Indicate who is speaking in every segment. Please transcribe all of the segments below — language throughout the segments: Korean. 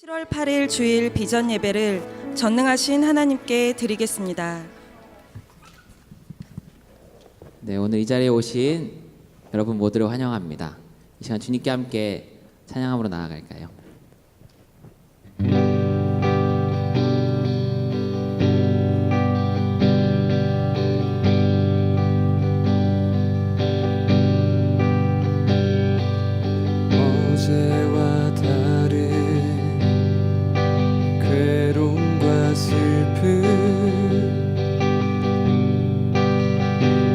Speaker 1: 7월 8일 주일 비전 예배를 전능하신 하나님께 드리겠습니다.
Speaker 2: 네, 오늘 이 자리에 오신 여러분 모두를 환영합니다. 이 시간 주님께 함께 찬양함으로 나아갈까요?
Speaker 3: 어제와 다른 괴로움과 슬픔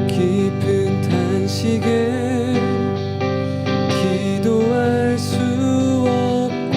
Speaker 3: 깊은 탄식에 기도할 수 없고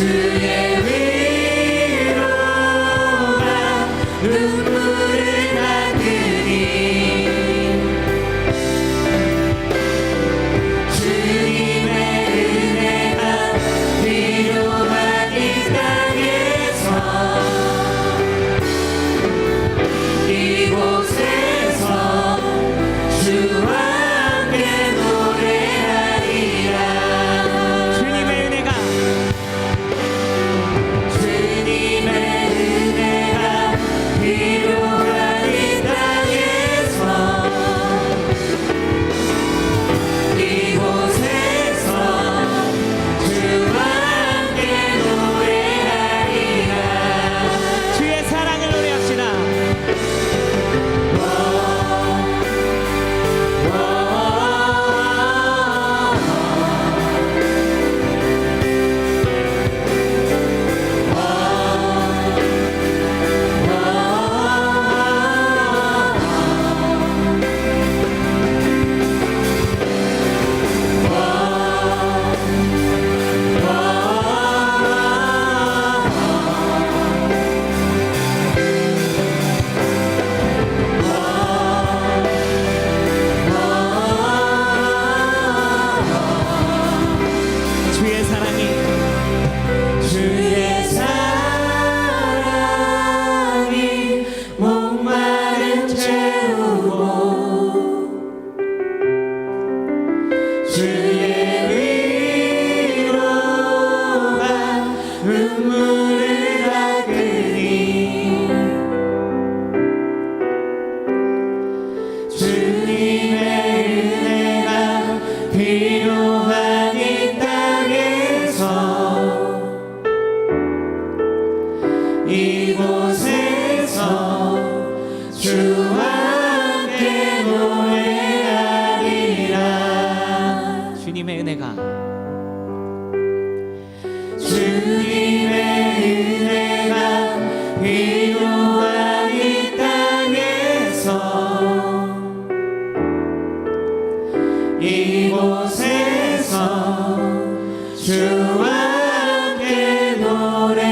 Speaker 4: 주의 위로가 눈물을 닦으니 주님의 은혜가 필요한 이 땅에서 이곳에서 주와 함께 노래하리라. 주님의 은혜가 필요한 이 땅에서 이곳에서 주와 함께 노래하리라. 주의 사랑을 노래합시다. 주의 사랑이 목마름 채우고 주의 위로가 눈물을 닦으니 주님의 은혜가 필요한 이 땅에서 이곳에서 주와 함께 노래하리라. 주님의 은혜가 필요한 이 땅에서 이곳에서 주와 함께 노래하리라.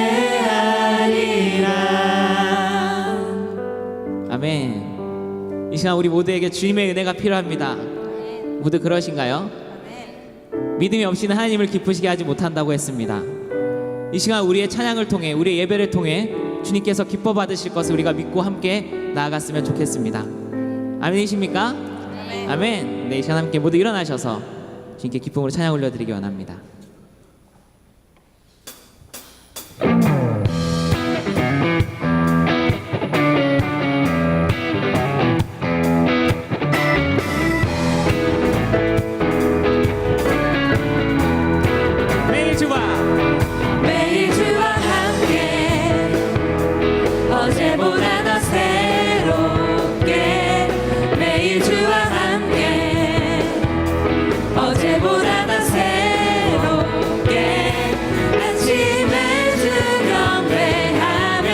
Speaker 4: 아멘. 이 시간 우리 모두에게 주님의 은혜가 필요합니다. 모두 그러신가요? 믿음이 없이는 하나님을 기쁘시게 하지 못한다고 했습니다. 이 시간 우리의 찬양을 통해, 우리의 예배를 통해 주님께서 기뻐 받으실 것을 우리가 믿고 함께 나아갔으면 좋겠습니다. 아멘이십니까? 아멘. 네, 이 시간 함께 모두 일어나셔서 주님께 기쁨으로 찬양 올려드리기 원합니다.
Speaker 5: 매일 주와 함께 어제보다 더 새롭게 매일 주와 함께 어제보다 더 새롭게 아침에 주 경배하며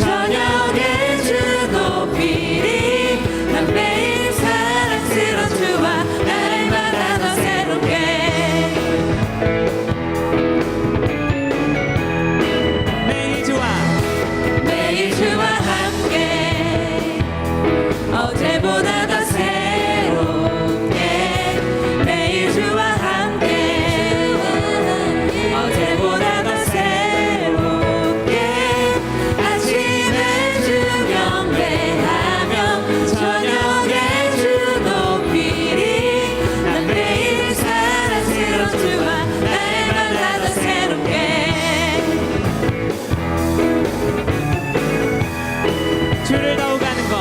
Speaker 5: 저녁에 주 높이리 난 매일 사랑스러운 주와 날마다 더 새롭게 매일 주와 함께 어제보다 더 새롭게 매일 주와 함께 어제보다 더 새롭게 아침에 주 경배하며 저녁에 주 높이리 난 매일 사랑스러운 주와 날마다 더 새롭게
Speaker 4: 주를 더욱하는 것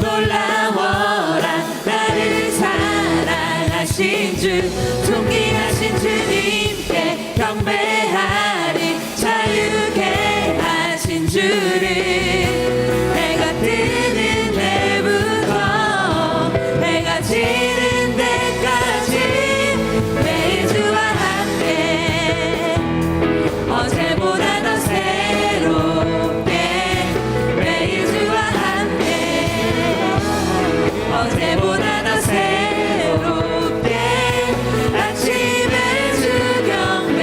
Speaker 5: 놀라워라 나를 사랑하신 주 존귀하신 주님께 경배하리 자유케 하신 주를 해가 뜨는 때부터 해가 지는 때까지 매일 주와 함께 어제보다 더 새롭게 매일 주와 함께 어제보다 더 새롭게 아침에 주 경배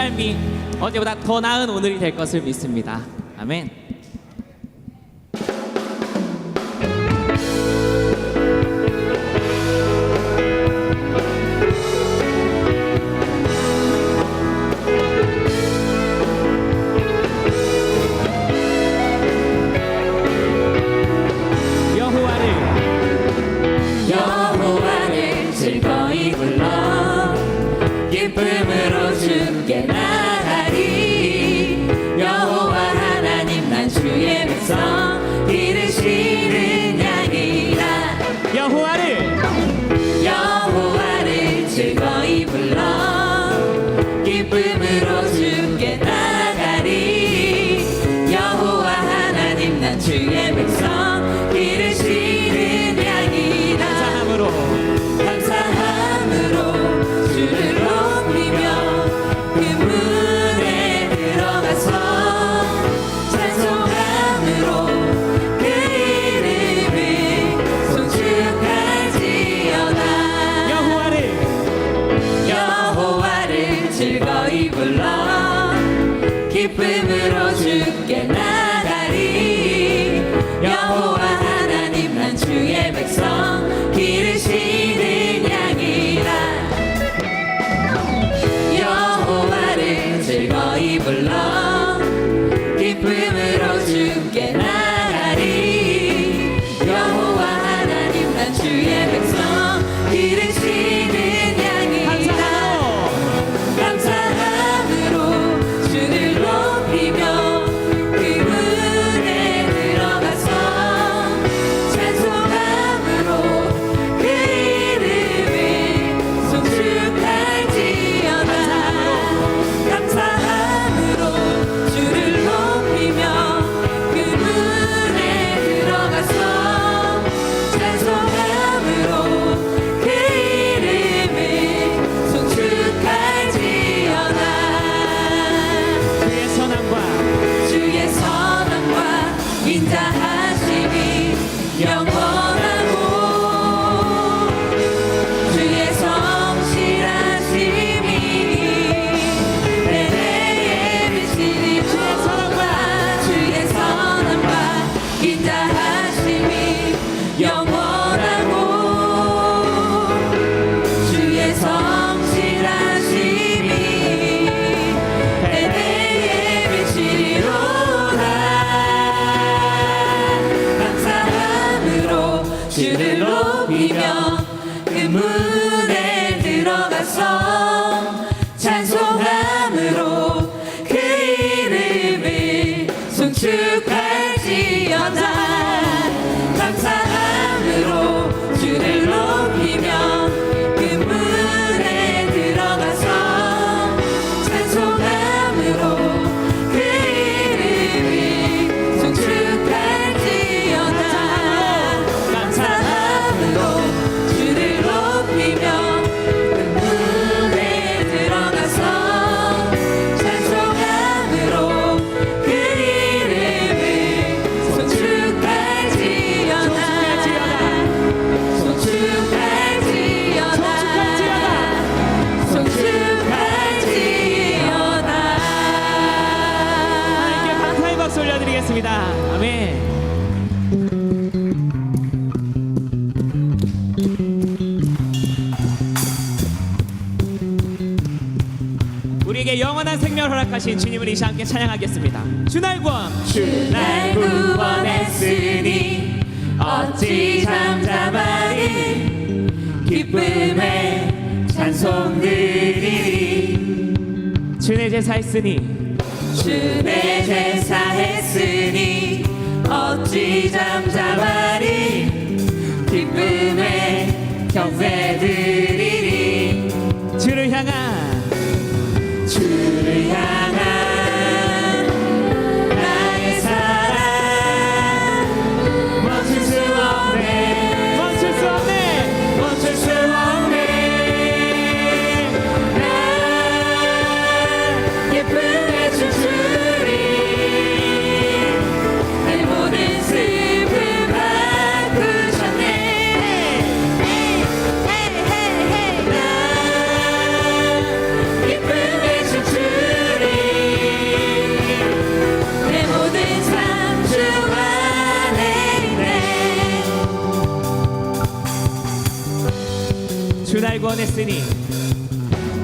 Speaker 4: 삶이 어제보다 더 나은 오늘이 될 것을 믿습니다. 아멘.
Speaker 5: 여호와를 즐거이 불러 기쁨으로 주께 나가리. 여호와 하나님 난 주의 백성 기르시는 양이라. 여호와를 즐거이 불러 기쁨으로 주께 나가리. 여호와 하나님 난 주의 백성 기르시는 양이라. 감사함으로 주를 높이며 그 문에 들어가서 찬송함으로 그 이름을 송축할지어다. 여호와를 즐거이 불러 기쁨으로 주께 나가리. 여호와 하나님 난 주의 백성 기르시는 양이라. 여호와를 즐거이 불러 기쁨으로 주께 나가리. 여호와 하나님 난 주의 백성 기르시는 양이라. 감사함으로 주를 높이며 그 문에 들어가서 찬송함으로 그 이름을 송축할지어다. 감사함으로 주를 높이며 그 문에 들어가서 찬송함으로 그 이름을 송축할지어다. 주의 선함과 인자하심이 영원하고 주의 성실하심이 대대에 비치니. 주의 선함과 인자하심이 영원하고 주의 성실하심이 대대에 비치리로다. 감사함으로 주를 높이며 그 문에 들어가서 찬송함으로 그 이름을 송축할지어다. 감사함으로 주를 높이며 그 문에 들어가서 찬송함으로 그 이름을 송축할지어다. 감사함으로 주를 높이며 그 문에 들어가서 찬송함으로 그 이름을 송축할지어다. 송축할지어다.
Speaker 4: 하나님께 감사의 박수 올려드리겠습니다. 아멘. 우리에게 영원한 생명을 허락하신 주님을 이 시간 함께 찬양하겠습니다. 주날 구원,
Speaker 5: 날 구원했으니 어찌 잠잠하리. 기쁨의 찬송 드리리.
Speaker 4: 주의 제사 했으니
Speaker 5: 주의 제사 했으니 어찌 잠잠하리. 기쁨의 경배 드리리.
Speaker 4: 주를 향한
Speaker 5: 나의 사랑 멈출 수 없네.
Speaker 4: 멈출 수 없네.
Speaker 5: 멈출 수 없네. 나 예쁨에 춤추리. 내 모든 슬픔 바꾸셨네.
Speaker 4: 구원했으니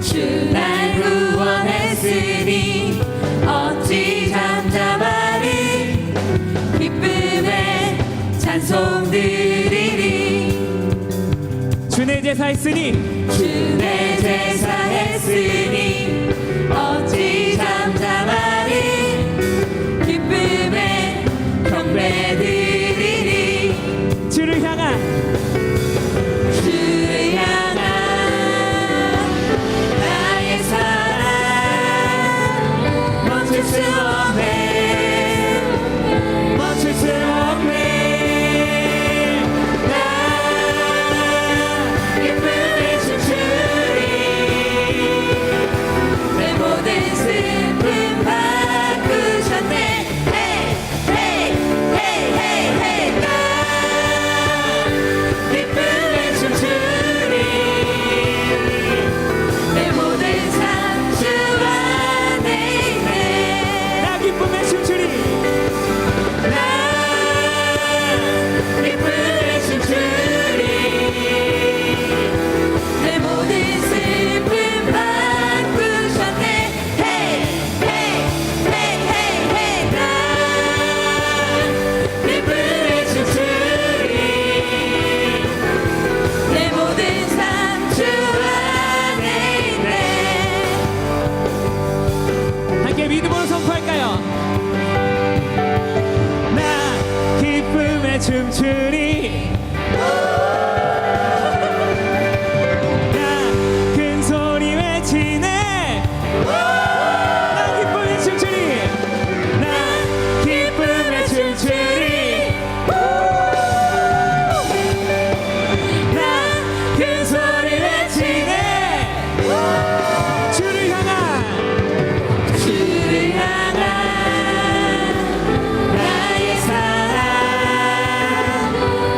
Speaker 5: 주 날 구원했으니 어찌 잠잠하리 기쁨에 찬송 드리리
Speaker 4: 주 내 제사 했으니
Speaker 5: 주 내 제사 했으니 어찌 잠잠하리 기쁨에 경배 드리리
Speaker 4: 주를 향한
Speaker 5: 주를 향한 나의 사랑 멈출 수 없네 멈출 수 없네 나 기쁨에 춤추리 내 모든 슬픔 바꾸셨네 헤이 헤이 헤이 헤이 헤이 나 기쁨에 춤추리 내 모든 삶 주 안에 있네
Speaker 4: 나 기쁨의 춤추리
Speaker 5: 나 기쁨에 춤추리 내 모든 슬픔 바꾸셨네 헤이 헤이 헤이 헤이 헤이 나 기쁨에 춤추리 내 모든 삶 주 안에 있네
Speaker 4: 함께 믿음으로 선포할까요? 나 기쁨에 춤추리 나 큰 소리 외치네 나 기쁨에 춤추리 나 기쁨에 춤추리 나 큰 소리 외치네 주를 향한
Speaker 5: 주를 향한 나의 사랑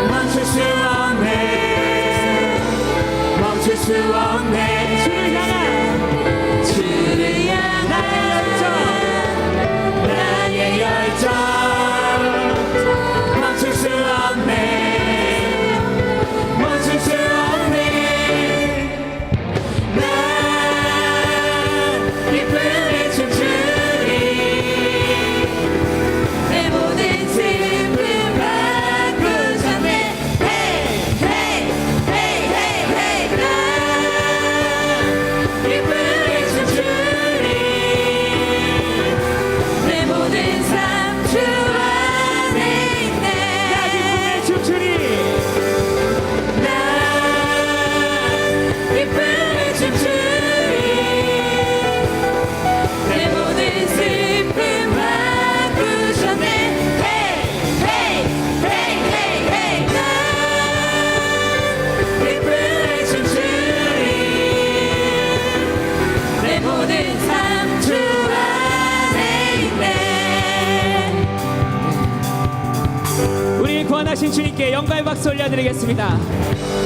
Speaker 5: 멈출 수 없네 멈출 수 없네
Speaker 4: 주를 향한
Speaker 5: 주를 향한 나의 열정 멈출 수 없네 멈출 수 없네 나 기쁨에 춤추리 내 모든 슬픔 바꾸셨네 헤이 헤이 헤이 헤이 헤이 나 기쁨에 춤추리 내 모든 삶 주 안에 있네
Speaker 4: 나 기쁨에 춤추리
Speaker 5: 나 기쁨에 춤추리 내 모든 슬픔 바꾸셨네 헤이 헤이 헤이 헤이 헤이 나 기쁨에 춤추리 내 모든 삶 주 안에 있네
Speaker 4: 우리 구원하신 주님께 영광의 박수 올려드리겠습니다.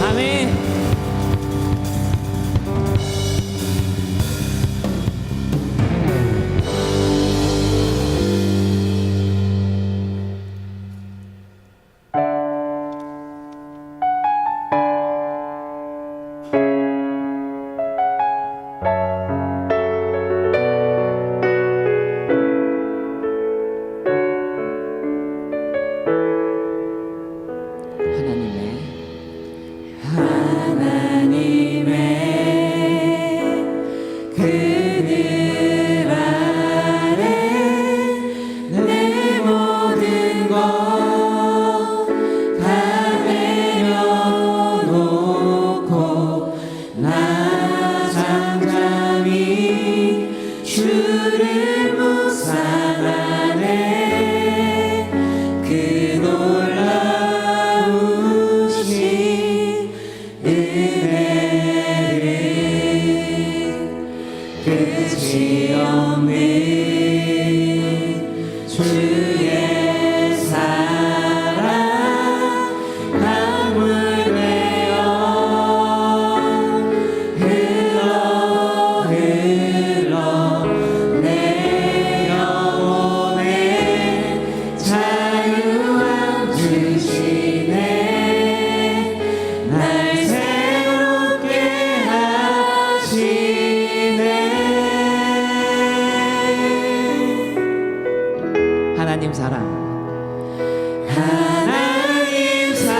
Speaker 4: 아멘. 하나님 사랑 하나님 사랑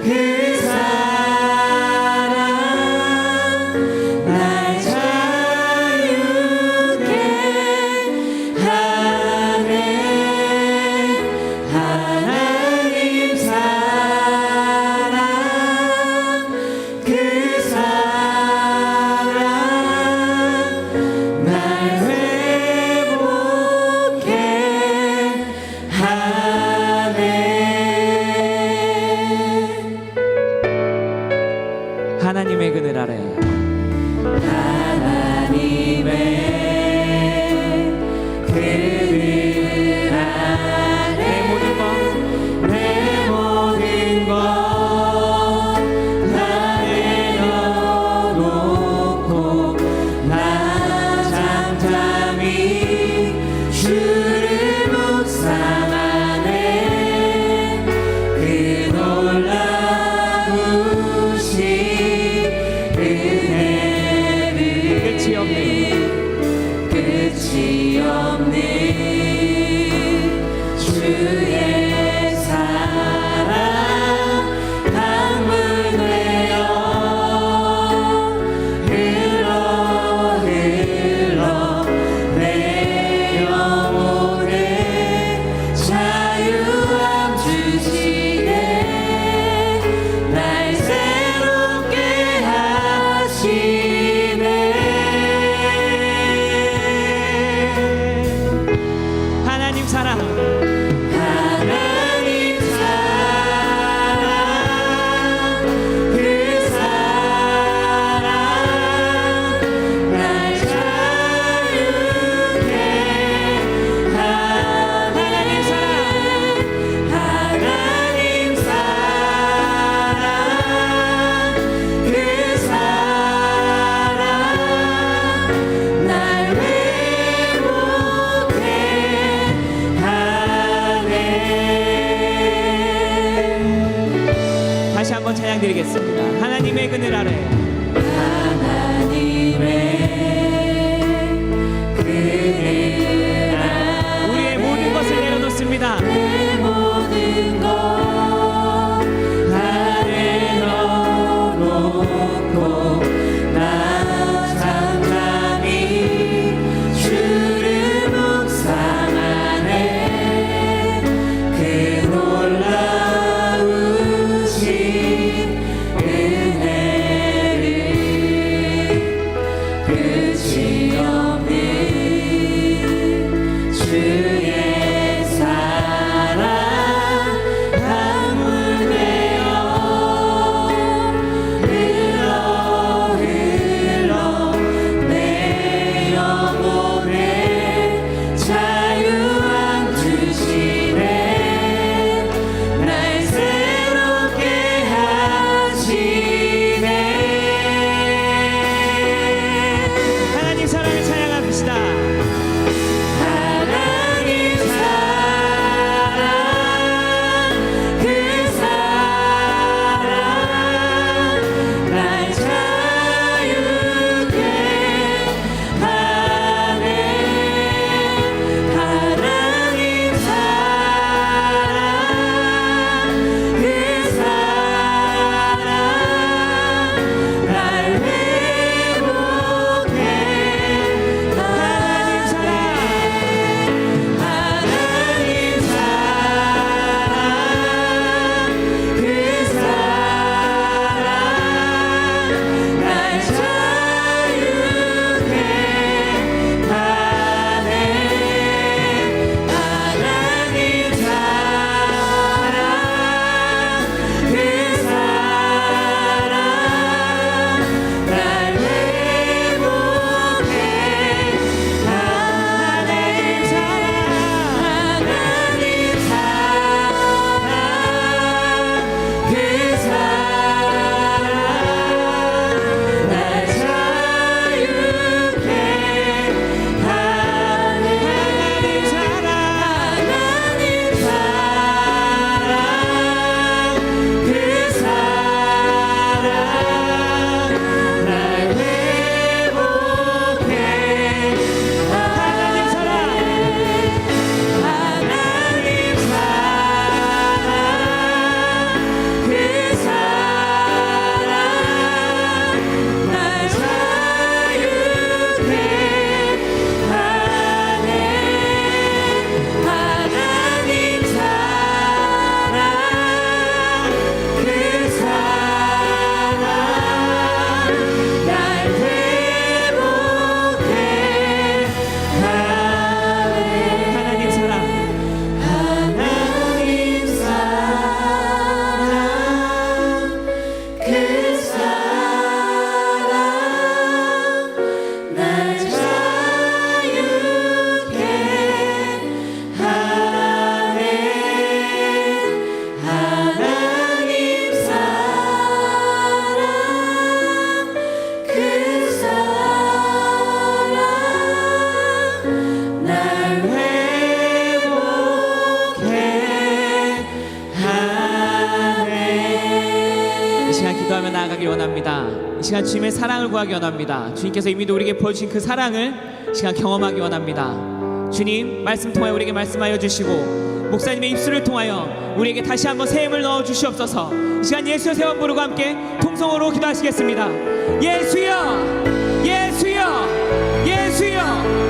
Speaker 4: 그 사랑 날 자유케 하네 하나님 사랑 그 사랑 날 회복해 하네 하나님의 그늘 아래 하나님의 그늘 아래 내 모든 것 다 내려놓고 나 잠잠히 주를 묵상하네 그 놀라우신 은혜를 끝이 없는 주의 사랑 강물 되어 흘러 내 영혼에 자유함 주시네 날 새롭게 하시네 하나님 사랑 하나님 사랑 그 사랑 날 자유케 하나님 사랑 하나님 사랑 그 사랑 날 회복해 하네 다시 한번 찬양 드리겠습니다 하나님의 그늘 아래 하나님의 그늘 아래 우리의 모든 것을 내려놓습니다 내 모든 것 다 내려놓고 나 잠잠히 주를 묵상하네 그 놀라우신 은혜를 끝이 없는 주의 사랑 강물 되어 흘러 내 영혼에 자유함 주시네 날 새롭게 하시네 하나님 사랑을 찬양합시다 하나님 시간 주님의 사랑을 구하기 원합니다. 주님께서 이미도 우리에게 보여주신 그 사랑을 이 시간 경험하기 원합니다. 주님 말씀 통하여 우리에게 말씀하여 주시고 목사님의 입술을 통하여 우리에게 다시 한번 새 힘을 넣어 주시옵소서. 이 시간 예수여 세 번 부르고 함께 통성으로 기도하시겠습니다. 예수여 예수여 예수여.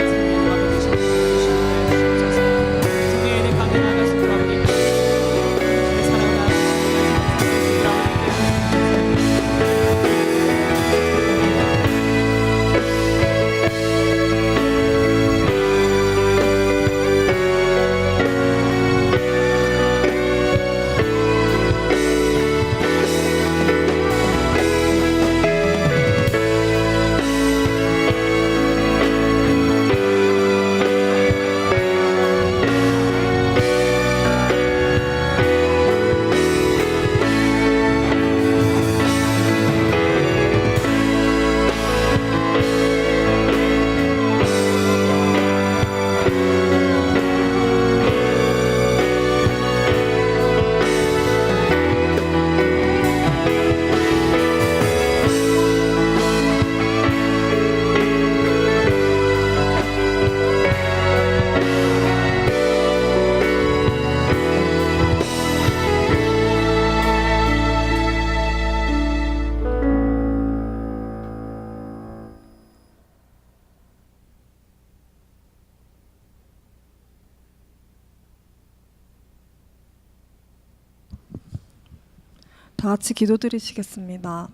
Speaker 6: 다 같이 기도드리시겠습니다.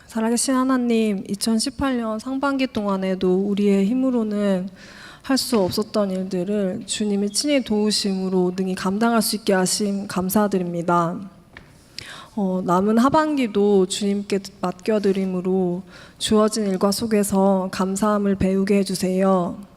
Speaker 6: 살아계신 하나님, 2018년 상반기 동안에도 우리의 힘으로는 할 수 없었던 일들을 주님이 친히 도우심으로 능히 감당할 수 있게 하심 감사드립니다. 남은 하반기도 주님께 맡겨드림으로 주어진 일과 속에서 감사함을 배우게 해주세요.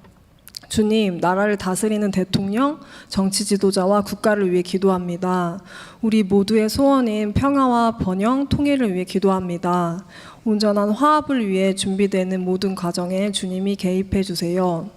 Speaker 6: 주님, 나라를 다스리는 대통령, 정치 지도자와 국가를 위해 기도합니다. 우리 모두의 소원인 평화와 번영, 통일을 위해 기도합니다. 온전한 화합을 위해 준비되는 모든 과정에 주님이 개입해 주세요.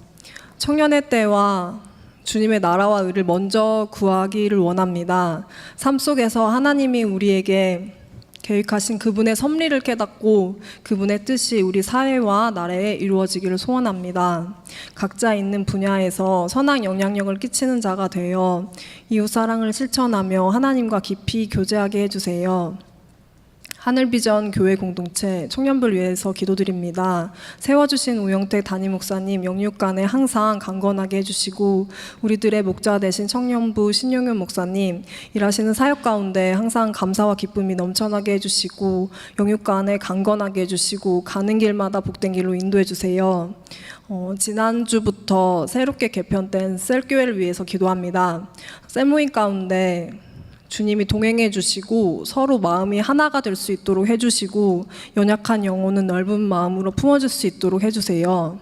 Speaker 6: 청년의 때와 주님의 나라와 의를 먼저 구하기를 원합니다. 삶 속에서 하나님이 우리에게 계획하신 그분의 섭리를 깨닫고 그분의 뜻이 우리 사회와 나라에 이루어지기를 소원합니다. 각자 있는 분야에서 선한 영향력을 끼치는 자가 되어 이웃사랑을 실천하며 하나님과 깊이 교제하게 해주세요. 하늘비전 교회 공동체 청년부를 위해서 기도드립니다. 세워주신 우영택 담임 목사님 영육간에 항상 강건하게 해주시고 우리들의 목자 되신 청년부 신용현 목사님 일하시는 사역 가운데 항상 감사와 기쁨이 넘쳐나게 해주시고 영육간에 강건하게 해주시고 가는 길마다 복된 길로 인도해 주세요. 지난주부터 새롭게 개편된 셀교회를 위해서 기도합니다. 셀모임 가운데 주님이 동행해 주시고 서로 마음이 하나가 될 수 있도록 해주시고 연약한 영혼은 넓은 마음으로 품어줄 수 있도록 해주세요.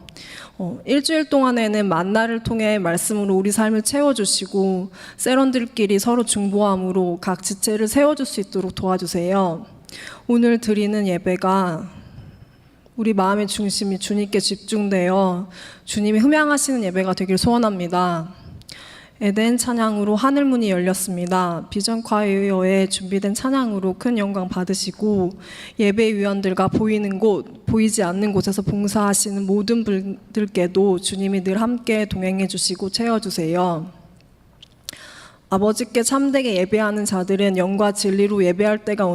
Speaker 6: 일주일 동안에는 만나를 통해 말씀으로 우리 삶을 채워주시고 셀원들끼리 서로 중보함으로 각 지체를 세워줄 수 있도록 도와주세요. 오늘 드리는 예배가 우리 마음의 중심이 주님께 집중되어 주님이 흠양하시는 예배가 되길 소원합니다. 에덴 찬양으로 하늘문이 열렸습니다. 비전콰이어에 준비된 찬양으로 큰 영광 받으시고 예배위원들과 보이는 곳, 보이지 않는 곳에서 봉사하시는 모든 분들께도 주님이 늘 함께 동행해 주시고 채워주세요. 아버지께 참되게 예배하는 자들은 영과 진리로 예배할 때가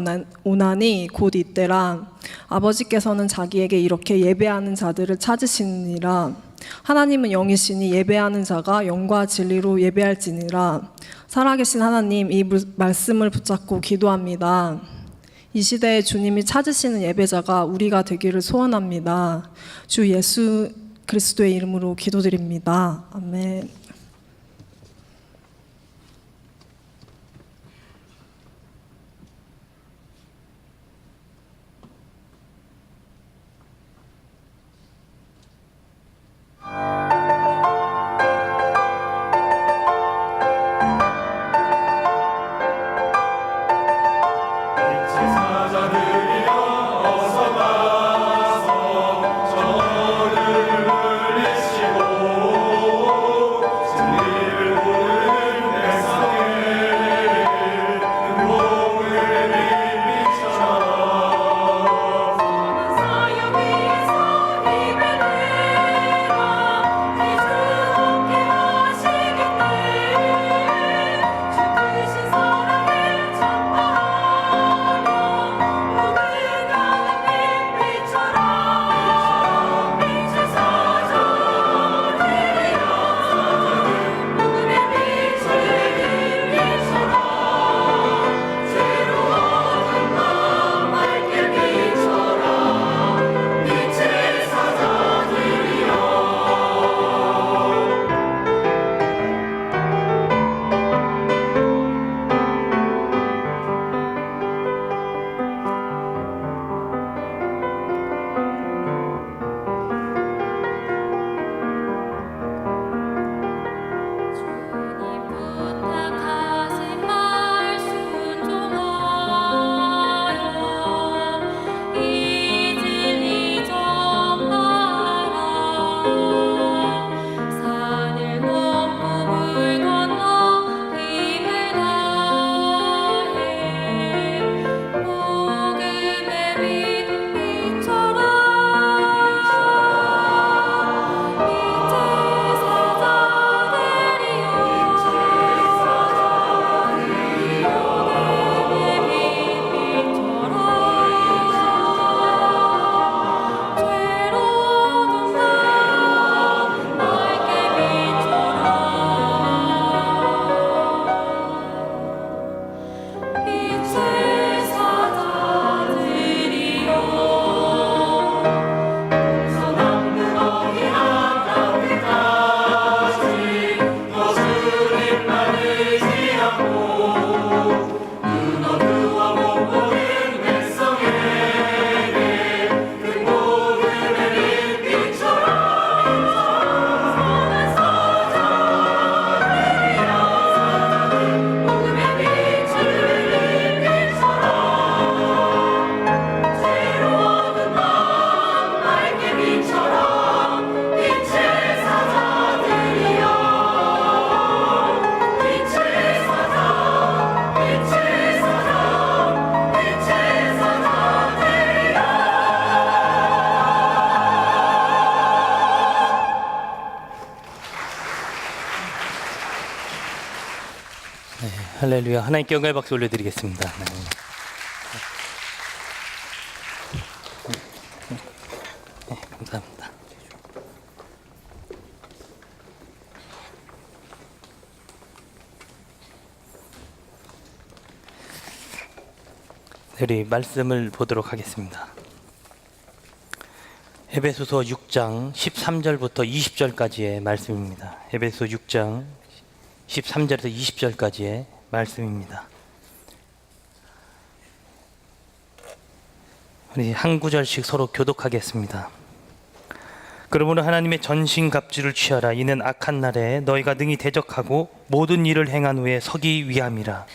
Speaker 6: 오나니 곧 이때라. 아버지께서는 자기에게 이렇게 예배하는 자들을 찾으시느니라. 하나님은 영이시니 예배하는 자가 영과 진리로 예배할지니라. 살아계신 하나님, 이 말씀을 붙잡고 기도합니다. 이 시대에 주님이 찾으시는 예배자가 우리가 되기를 소원합니다. 주 예수 그리스도의 이름으로 기도드립니다. 아멘.
Speaker 7: 저를 물리시고 할렐루야. 하나님께 영광의 박수 올려드리겠습니다. 네. 네, 감사합니다. 우리 말씀을 보도록 하겠습니다. 에베소서 6장 13절부터 20절까지의 말씀입니다. 에베소 6장 13절에서 20절까지의 말씀입니다. 우리 한 구절씩 서로 교독하겠습니다. 그러므로 하나님의 전신갑주를 취하라. 이는 악한 날에 너희가 능히 대적하고 모든 일을 행한 후에 서기 위함이라.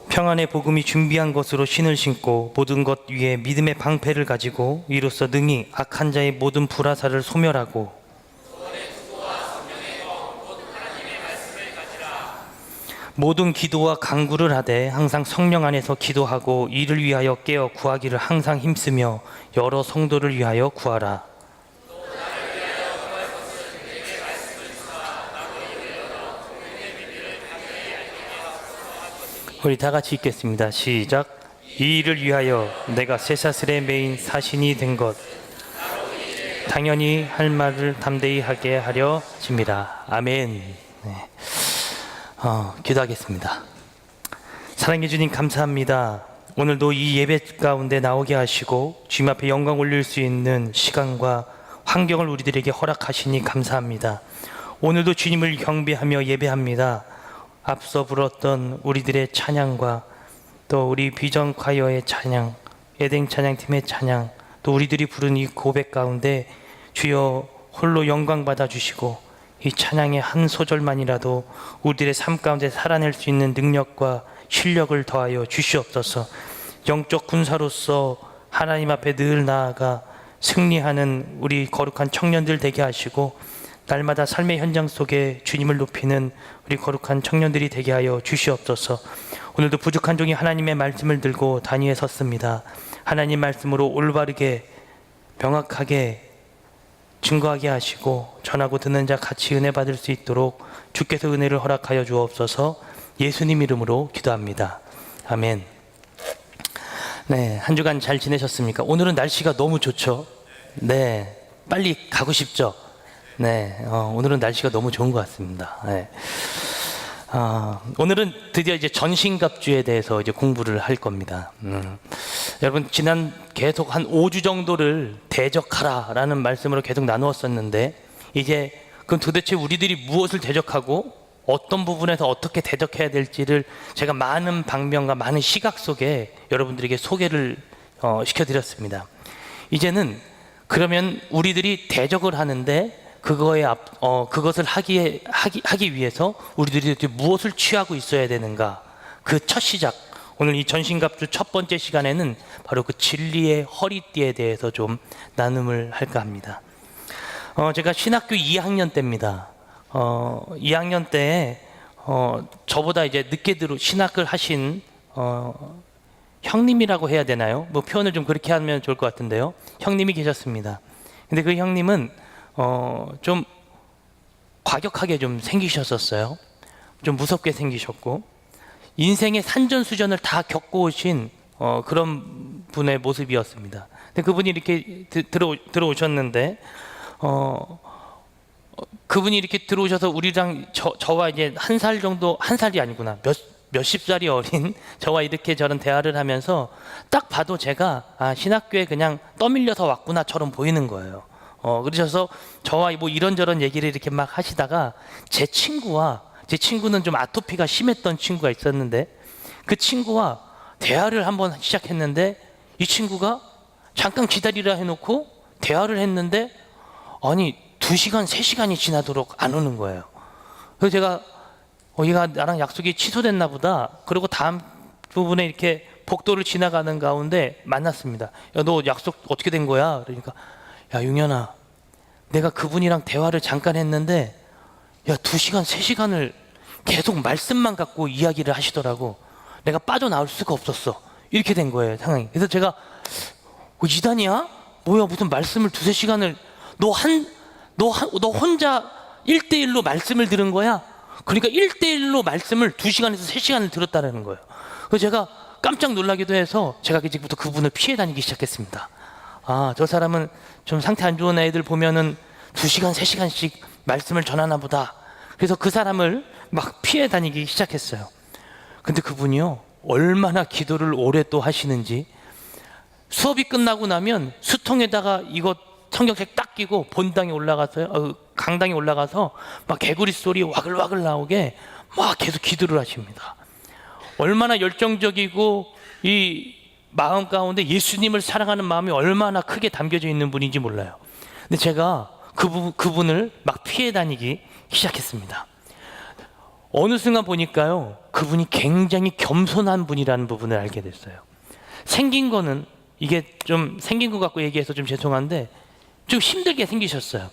Speaker 7: 평안의 복음이 준비한 것으로 신을 신고 모든 것 위에 믿음의 방패를 가지고 이로써 능히 악한 자의 모든 불화살을 소멸하고 모든 기도와 간구를 하되 항상 성령 안에서 기도하고 이를 위하여 깨어 구하기를 항상 힘쓰며 여러 성도를 위하여 구하라. 우리 다 같이 읽겠습니다. 시작. 이 일을 위하여 내가 쇠사슬에 매인 사신이 된 것 당연히 할 말을 담대히 하게 하려 짐이라. 아멘. 네. 기도하겠습니다. 사랑해 주님 감사합니다. 오늘도 이 예배 가운데 나오게 하시고 주님 앞에 영광 올릴 수 있는 시간과 환경을 우리들에게 허락하시니 감사합니다. 오늘도 주님을 경배하며 예배합니다. 앞서 불렀던 우리들의 찬양과 또 우리 비전 콰이어의 찬양, 에덴 찬양팀의 찬양, 또 우리들이 부른 이 고백 가운데 주여 홀로 영광 받아 주시고 이 찬양의 한 소절만이라도 우리들의 삶 가운데 살아낼 수 있는 능력과 실력을 더하여 주시옵소서. 영적 군사로서 하나님 앞에 늘 나아가 승리하는 우리 거룩한 청년들 되게 하시고 날마다 삶의 현장 속에 주님을 높이는 우리 거룩한 청년들이 되게 하여 주시옵소서. 오늘도 부족한 종이 하나님의 말씀을 들고 단위에 섰습니다. 하나님 말씀으로 올바르게 명확하게 증거하게 하시고 전하고 듣는 자 같이 은혜 받을 수 있도록 주께서 은혜를 허락하여 주옵소서. 예수님 이름으로 기도합니다. 아멘. 네, 한 주간 잘 지내셨습니까? 오늘은 날씨가 너무 좋죠? 네, 빨리 가고 싶죠? 네, 오늘은 날씨가 너무 좋은 것 같습니다. 네. 오늘은 드디어 이제 전신갑주에 대해서 이제 공부를 할 겁니다. 여러분 지난 계속 한 5주 정도를 대적하라라는 말씀으로 계속 나누었었는데 이제 그럼 도대체 우리들이 무엇을 대적하고 어떤 부분에서 어떻게 대적해야 될지를 제가 많은 방면과 많은 시각 속에 여러분들에게 소개를 시켜드렸습니다. 이제는 그러면 우리들이 대적을 하는데 그것을 하기 위해서 우리들이 무엇을 취하고 있어야 되는가? 그 첫 시작. 오늘 이 전신갑주 첫 번째 시간에는 바로 그 진리의 허리띠에 대해서 좀 나눔을 할까 합니다. 제가 신학교 2학년 때입니다. 2학년 때에 저보다 이제 늦게 신학을 하신 형님이라고 해야 되나요? 뭐 표현을 좀 그렇게 하면 좋을 것 같은데요. 형님이 계셨습니다. 근데 그 형님은 좀 과격하게 좀 생기셨었어요. 좀 무섭게 생기셨고 인생의 산전수전을 다 겪고 오신 그런 분의 모습이었습니다. 근데 그분이 이렇게 들어오셨는데 그분이 이렇게 들어오셔서 우리랑 저와 이제 한 살 정도, 한 살이 아니구나, 몇십 살이 어린 저와 이렇게 저런 대화를 하면서 딱 봐도 제가 신학교에 그냥 떠밀려서 왔구나처럼 보이는 거예요. 그러셔서 저와 뭐 이런저런 얘기를 이렇게 막 하시다가 제 친구는 좀 아토피가 심했던 친구가 있었는데 그 친구와 대화를 한번 시작했는데 이 친구가 잠깐 기다리라 해놓고 대화를 했는데 아니 2시간, 3시간이 지나도록 안 오는 거예요. 그래서 제가 얘가 나랑 약속이 취소됐나 보다. 그리고 다음 부분에 이렇게 복도를 지나가는 가운데 만났습니다. 야, 너 약속 어떻게 된 거야? 그러니까 야, 용현아, 내가 그분이랑 대화를 잠깐 했는데 야, 2시간, 3시간을 계속 말씀만 갖고 이야기를 하시더라고. 내가 빠져나올 수가 없었어. 이렇게 된 거예요, 상황이. 그래서 제가 이단이야? 뭐야, 무슨 말씀을 2-3시간을 너 혼자 1대1로 말씀을 들은 거야? 그러니까 1대1로 말씀을 2시간에서 3시간을 들었다는 거예요. 그래서 제가 깜짝 놀라기도 해서 제가 이제부터 그분을 피해 다니기 시작했습니다. 아, 저 사람은 좀 상태 안 좋은 애들 보면은 2시간, 3시간씩 말씀을 전하나 보다. 그래서 그 사람을 막 피해 다니기 시작했어요. 근데 그분이요, 얼마나 기도를 오래 또 하시는지, 수업이 끝나고 나면 수통에다가 이거 성경책 딱 끼고 본당에 올라가서, 강당에 올라가서 막 개구리 소리 와글와글 나오게 막 계속 기도를 하십니다. 얼마나 열정적이고 이 마음 가운데 예수님을 사랑하는 마음이 얼마나 크게 담겨져 있는 분인지 몰라요. 근데 제가 그분을 막 피해 다니기 시작했습니다. 어느 순간 보니까요, 그분이 굉장히 겸손한 분이라는 부분을 알게 됐어요. 생긴 거는, 이게 좀 생긴 것 같고 얘기해서 좀 죄송한데 좀 힘들게 생기셨어요.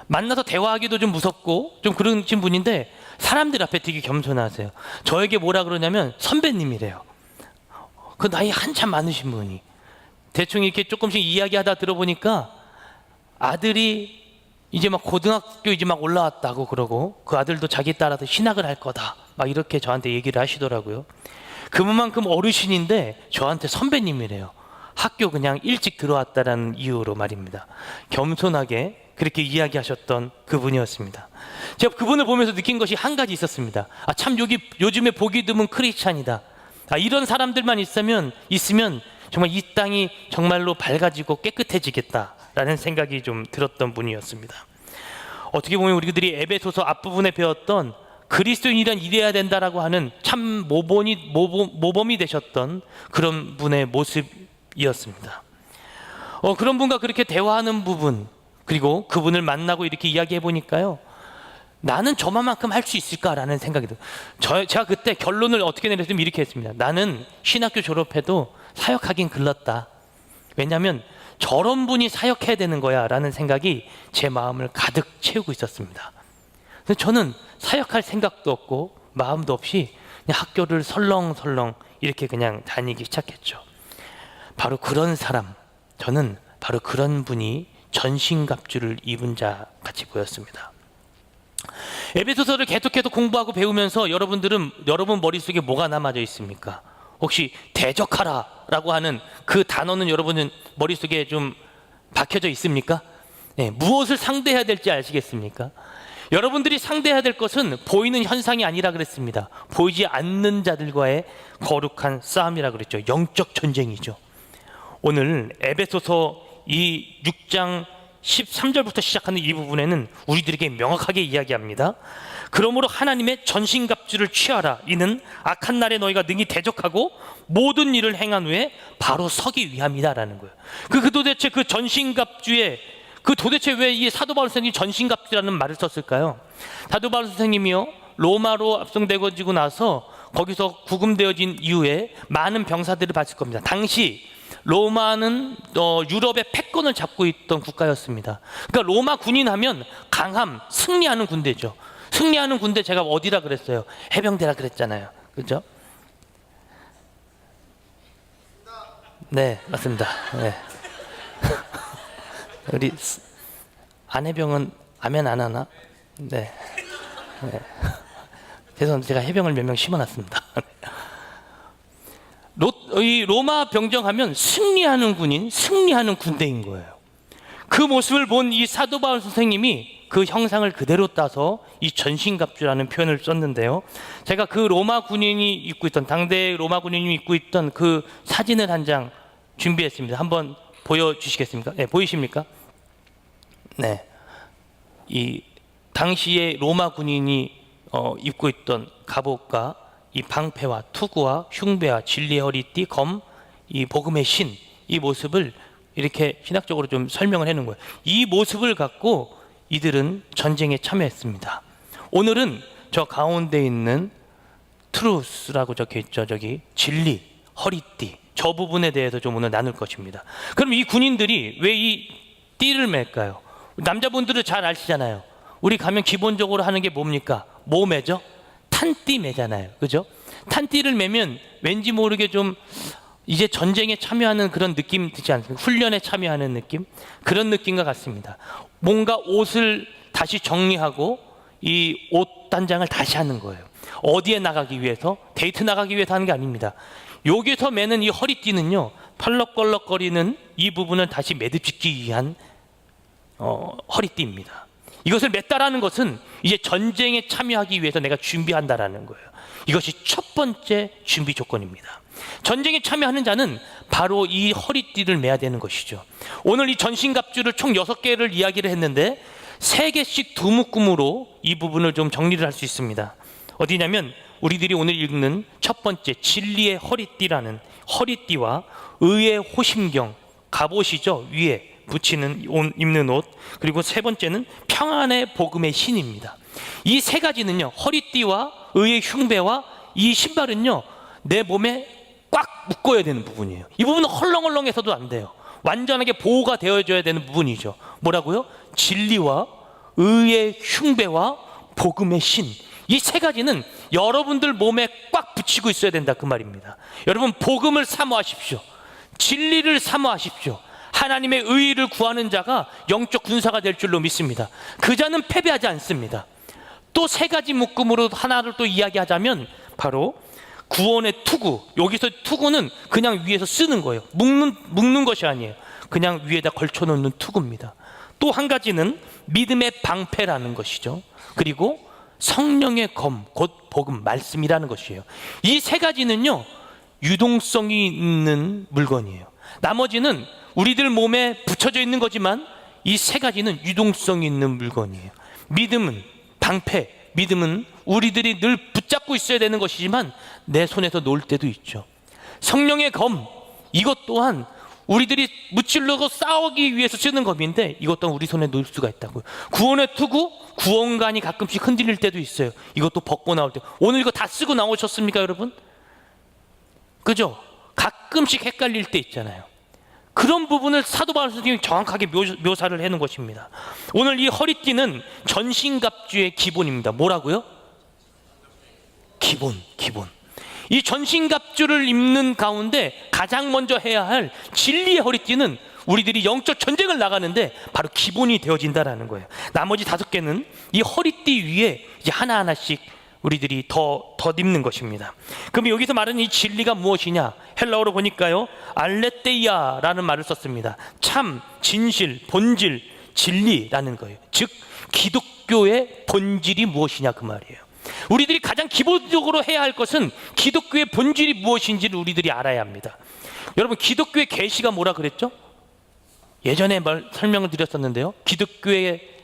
Speaker 7: 만나서 대화하기도 좀 무섭고 좀 그러신 분인데 사람들 앞에 되게 겸손하세요. 저에게 뭐라 그러냐면 선배님이래요. 그 나이 한참 많으신 분이. 대충 이렇게 조금씩 이야기하다 들어보니까 아들이 이제 막 고등학교 이제 막 올라왔다고 그러고, 그 아들도 자기 딸아도 신학을 할 거다 막 이렇게 저한테 얘기를 하시더라고요. 그만큼 어르신인데 저한테 선배님이래요. 학교 그냥 일찍 들어왔다라는 이유로 말입니다. 겸손하게 그렇게 이야기하셨던 그분이었습니다. 제가 그분을 보면서 느낀 것이 한 가지 있었습니다. 아, 참 요즘에 보기 드문 크리스찬이다. 아, 이런 사람들만 있으면 정말 이 땅이 정말로 밝아지고 깨끗해지겠다라는 생각이 좀 들었던 분이었습니다. 어떻게 보면 우리들이 에베소서 앞부분에 배웠던 그리스도인이란 이래야 된다라고 하는 참 모범이 되셨던 그런 분의 모습이었습니다. 그런 분과 그렇게 대화하는 부분, 그리고 그분을 만나고 이렇게 이야기해 보니까요, 나는 저만큼 할 수 있을까라는 생각이 들어요. 제가 그때 결론을 어떻게 내렸으면 이렇게 했습니다. 나는 신학교 졸업해도 사역하긴 글렀다. 왜냐하면 저런 분이 사역해야 되는 거야 라는 생각이 제 마음을 가득 채우고 있었습니다. 그래서 저는 사역할 생각도 없고 마음도 없이 그냥 학교를 설렁설렁 이렇게 그냥 다니기 시작했죠. 바로 그런 사람, 저는 바로 그런 분이 전신갑주를 입은 자 같이 보였습니다. 에베소서를 계속해서 공부하고 배우면서 여러분 머릿속에 뭐가 남아져 있습니까? 혹시 대적하라 라고 하는 그 단어는 여러분 머릿속에 좀 박혀져 있습니까? 네, 무엇을 상대해야 될지 아시겠습니까? 여러분들이 상대해야 될 것은 보이는 현상이 아니라 그랬습니다. 보이지 않는 자들과의 거룩한 싸움이라 그랬죠. 영적 전쟁이죠. 오늘 에베소서 이 6장 13절부터 시작하는 이 부분에는 우리들에게 명확하게 이야기합니다. 그러므로 하나님의 전신갑주를 취하라. 이는 악한 날에 너희가 능히 대적하고 모든 일을 행한 후에 바로 서기 위함이다라는 거예요. 도대체 그 전신갑주에 도대체 왜 이 사도 바울 선생님이 전신갑주라는 말을 썼을까요? 사도 바울 선생님이요, 로마로 압송되어지고 나서 거기서 구금되어진 이후에 많은 병사들을 봤을 겁니다. 당시 로마는 유럽의 패권을 잡고 있던 국가였습니다. 그러니까 로마 군인 하면 강함, 승리하는 군대죠. 승리하는 군대 제가 어디라 그랬어요? 해병대라 그랬잖아요. 그렇죠? 네, 맞습니다. 네. 우리 안해병은 아멘 안 하나? 네. 네. 죄송합니다. 제가 해병을 몇 명 심어놨습니다. 이 로마 병정하면 승리하는 군인, 승리하는 군대인 거예요. 그 모습을 본 이 사도 바울 선생님이 그 형상을 그대로 따서 이 전신갑주라는 표현을 썼는데요. 제가 그 로마 군인이 입고 있던, 당대 로마 군인이 입고 있던 그 사진을 한 장 준비했습니다. 한번 보여주시겠습니까? 네, 보이십니까? 네. 이 당시에 로마 군인이 입고 있던 갑옷과 이 방패와 투구와 흉배와 진리의 허리띠, 검, 이 복음의 신, 이 모습을 이렇게 신학적으로 좀 설명을 해놓은 거예요. 이 모습을 갖고 이들은 전쟁에 참여했습니다. 오늘은 저 가운데 있는 트루스라고 적혀있죠. 저기 진리, 허리띠, 저 부분에 대해서 좀 오늘 나눌 것입니다. 그럼 이 군인들이 왜 이 띠를 맬까요? 남자분들은 잘 아시잖아요. 우리 가면 기본적으로 하는 게 뭡니까? 뭐 매죠? 탄띠 매잖아요. 그죠? 탄띠를 매면 왠지 모르게 좀 이제 전쟁에 참여하는 그런 느낌 들지 않습니까? 훈련에 참여하는 느낌? 그런 느낌과 같습니다. 뭔가 옷을 다시 정리하고 이 옷 단장을 다시 하는 거예요. 어디에 나가기 위해서? 데이트 나가기 위해서 하는 게 아닙니다. 여기서 매는 이 허리띠는요, 펄럭펄럭거리는 이 부분을 다시 매듭짓기 위한 허리띠입니다. 이것을 맸다라는 것은 이제 전쟁에 참여하기 위해서 내가 준비한다라는 거예요. 이것이 첫 번째 준비 조건입니다. 전쟁에 참여하는 자는 바로 이 허리띠를 매야 되는 것이죠. 오늘 이 전신갑주를 총 6개를 이야기를 했는데 3개씩 두 묶음으로 이 부분을 좀 정리를 할 수 있습니다. 어디냐면 우리들이 오늘 읽는 첫 번째 진리의 허리띠라는 허리띠와 의의 호심경, 갑옷이죠. 위에 붙이는 입는 옷, 그리고 세 번째는 평안의 복음의 신입니다. 이 세 가지는요, 허리띠와 의의 흉배와 이 신발은요, 내 몸에 꽉 묶어야 되는 부분이에요. 이 부분은 헐렁헐렁해서도 안 돼요. 완전하게 보호가 되어줘야 되는 부분이죠. 뭐라고요? 진리와 의의 흉배와 복음의 신. 이 세 가지는 여러분들 몸에 꽉 붙이고 있어야 된다, 그 말입니다. 여러분, 복음을 사모하십시오. 진리를 사모하십시오. 하나님의 의의를 구하는 자가 영적 군사가 될 줄로 믿습니다. 그 자는 패배하지 않습니다. 또 세 가지 묶음으로 하나를 또 이야기하자면 바로 구원의 투구. 여기서 투구는 그냥 위에서 쓰는 거예요. 묶는 것이 아니에요. 그냥 위에다 걸쳐놓는 투구입니다. 또 한 가지는 믿음의 방패라는 것이죠. 그리고 성령의 검, 곧 복음, 말씀이라는 것이에요. 이 세 가지는요, 유동성이 있는 물건이에요. 나머지는 우리들 몸에 붙여져 있는 거지만 이 세 가지는 유동성이 있는 물건이에요. 믿음은 방패, 믿음은 우리들이 늘 붙잡고 있어야 되는 것이지만 내 손에서 놓을 때도 있죠. 성령의 검, 이것 또한 우리들이 무찔러서 싸우기 위해서 쓰는 검인데 이것 또한 우리 손에 놓을 수가 있다고요. 구원의 투구, 구원관이 가끔씩 흔들릴 때도 있어요. 이것도 벗고 나올 때. 오늘 이거 다 쓰고 나오셨습니까, 여러분? 그죠? 가끔씩 헷갈릴 때 있잖아요. 그런 부분을 사도 바울 선생님이 정확하게 묘사를 해놓은 것입니다. 오늘 이 허리띠는 전신갑주의 기본입니다. 뭐라고요? 기본. 이 전신갑주를 입는 가운데 가장 먼저 해야 할 진리의 허리띠는 우리들이 영적 전쟁을 나가는데 바로 기본이 되어진다라는 거예요. 나머지 5개는 이 허리띠 위에 이제 하나하나씩 우리들이 더 입는 것입니다. 그럼 여기서 말하는 이 진리가 무엇이냐? 헬라어로 보니까요, 알레테이아라는 말을 썼습니다. 참, 진실, 본질, 진리라는 거예요. 즉 기독교의 본질이 무엇이냐, 그 말이에요. 우리들이 가장 기본적으로 해야 할 것은 기독교의 본질이 무엇인지를 우리들이 알아야 합니다. 여러분, 기독교의 계시가 뭐라 그랬죠? 예전에 설명을 드렸었는데요. 기독교의